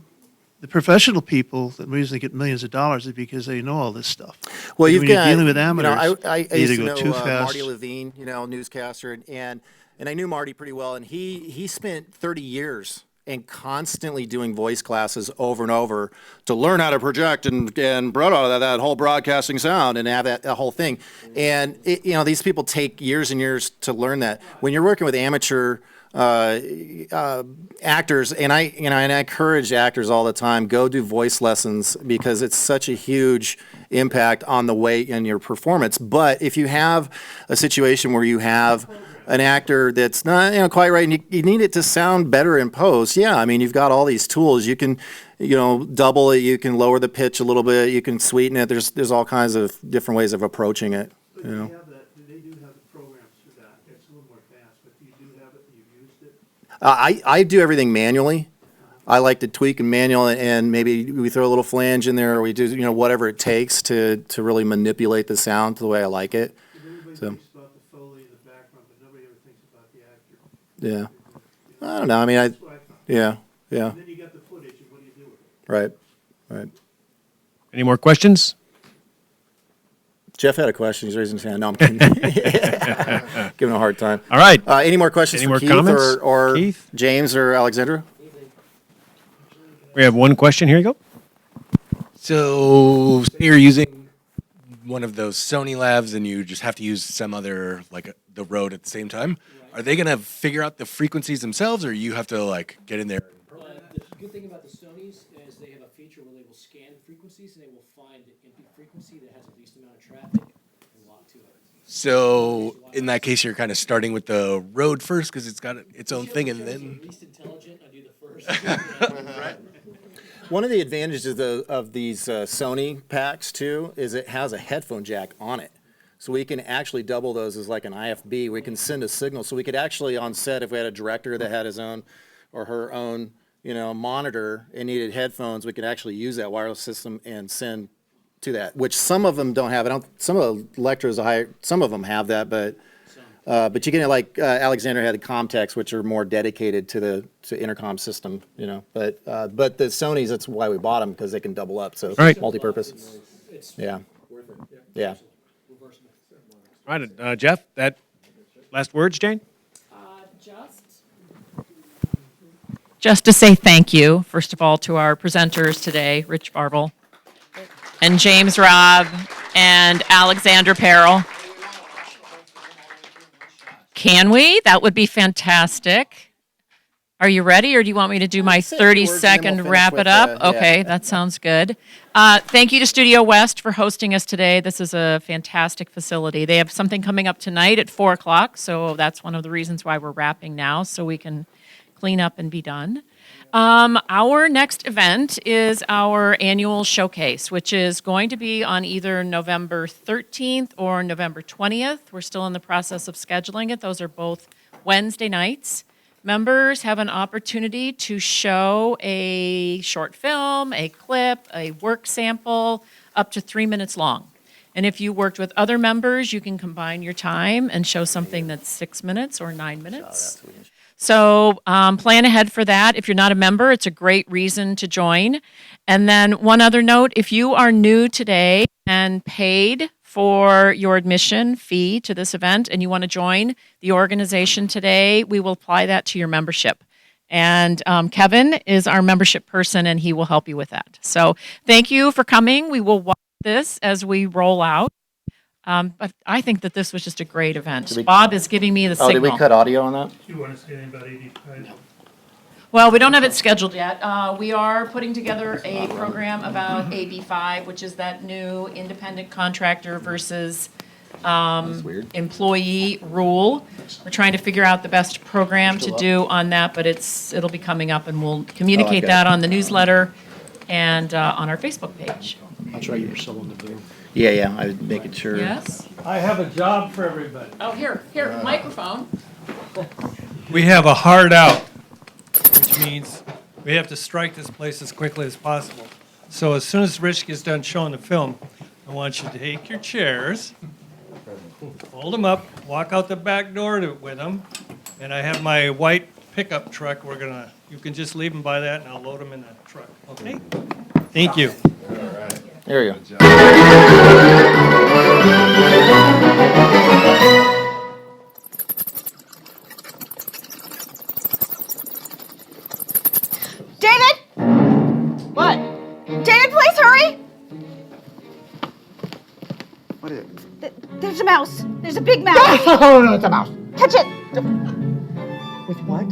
the professional people, the reason they get millions of dollars is because they know all this stuff. Well, When you've you're got, dealing with you know, amateurs, I they used either to go know too fast. Marty Levine, you know, newscaster, and I knew Marty pretty well, and he spent 30 years and constantly doing voice classes over and over to learn how to project and brought out of that whole broadcasting sound and have that whole thing. And you know, these people take years and years to learn that. When you're working with amateur actors, and I encourage actors all the time, go do voice lessons because it's such a huge impact on the way in your performance. But if you have a situation where you have an actor that's not, you know, quite right, and you need it to sound better in post, yeah, I mean, you've got all these tools. You can, you know, double it, you can lower the pitch a little bit, you can sweeten it. There's all kinds of different ways of approaching it, you know. They do have the programs for that. It's a little more fast, but you do have it, you've used it. I do everything manually. I like to tweak and manual, and maybe we throw a little flange in there, or we do, you know, whatever it takes to really manipulate the sound to the way I like it. Everybody So, thinks about the Foley, the background, but nobody ever thinks about the actor. yeah. I don't know. I mean, That's what I thought. yeah. And then you got the footage, and what do you do with it? Right. Right. Any more questions? Jeff had a question. He's raising his hand. No, I'm kidding. Giving him a hard time. All right. Any more questions Any for more Keith comments? or Keith? James or Alexandra? We have one question. Here you go. So say you're using one of those Sony labs and you just have to use some other, like the Rode at the same time. Are they going to figure out the frequencies themselves, or you have to like get in there? The good thing about the Sonys is they have a feature where they will scan frequencies and they will find the empty frequency that has the least amount of traffic and lock to it. So in that case, you're kind of starting with the Rode first because it's got its own thing, and then. Least intelligent, I do the first. Right. One of the advantages of these Sony packs too is it has a headphone jack on it. So we can actually double those as like an IFB. We can send a signal. So we could actually on set, if we had a director that had his own or her own, you know, monitor and needed headphones, we could actually use that wireless system and send to that, which some of them don't have. Some of the Electros, some of them have that, but you can, like Alexander had the Comtex, which are more dedicated to the intercom system, you know. But the Sonys, that's why we bought them, because they can double up, so Right. multi-purpose. Yeah. Yeah. All right, Jeff, that last words, Jane? Just to say thank you, first of all, to our presenters today, Rich Barble and James Robb and Alexander Perrell. Can we? That would be fantastic. Are you ready, or do you want me to do my 30-second wrap it up? Okay, that sounds good. Thank you to Studio West for hosting us today. This is a fantastic facility. They have something coming up tonight at 4 o'clock, so that's one of the reasons why we're wrapping now, so we can clean up and be done. Our next event is our annual showcase, which is going to be on either November 13th or November 20th. We're still in the process of scheduling it. Those are both Wednesday nights. Members have an opportunity to show a short film, a clip, a work sample, up to 3 minutes long. And if you worked with other members, you can combine your time and show something that's 6 minutes or 9 minutes. So plan ahead for that. If you're not a member, it's a great reason to join. And then one other note, if you are new today and paid for your admission fee to this event and you want to join the organization today, we will apply that to your membership. And Kevin is our membership person, and he will help you with that. So thank you for coming. We will watch this as we roll out. But I think that this was just a great event. Bob is giving me the signal. Did we cut audio on that? Do you want to say anything about 85? Well, we don't have it scheduled yet. We are putting together a program about AB5, which is that new independent contractor versus employee rule. We're trying to figure out the best program to do on that, but it'll be coming up, and we'll communicate that on the newsletter and on our Facebook page. I'll try you still on the boom. Yeah, I was making sure. Yes? I have a job for everybody. Oh, here, microphone. We have a hard out, which means we have to strike this place as quickly as possible. So as soon as Rich gets done showing the film, I want you to take your chairs, fold them up, walk out the back door with them, and I have my white pickup truck. You can just leave them by that, and I'll load them in the truck. Okay? Thank you. There you go. David? What? David, please hurry! What is it? There's a mouse. There's a big mouse. No, it's a mouse. Catch it. With what?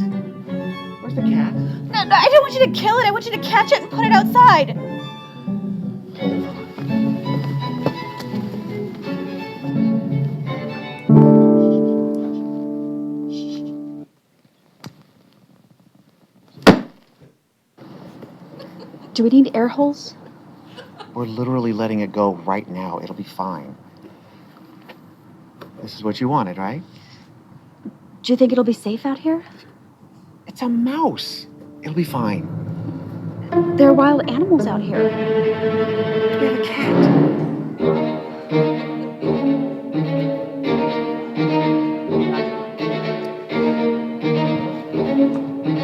Where's the cat? No, I don't want you to kill it. I want you to catch it and put it outside. Do we need air holes? We're literally letting it go right now. It'll be fine. This is what you wanted, right? Do you think it'll be safe out here? It's a mouse. It'll be fine. There are wild animals out here. We have a cat.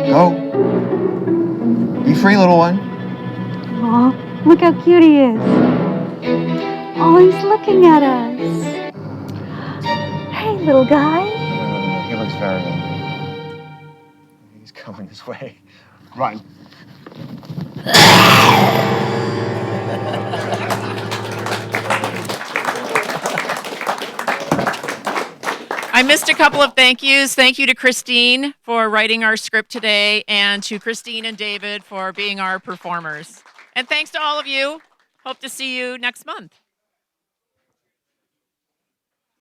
Go. Be free, little one. Aw, look how cute he is. Oh, he's looking at us. Hey, little guy. He looks very angry. He's coming this way. Run. I missed a couple of thank yous. Thank you to Christine for writing our script today, and to Christine and David for being our performers. And thanks to all of you. Hope to see you next month.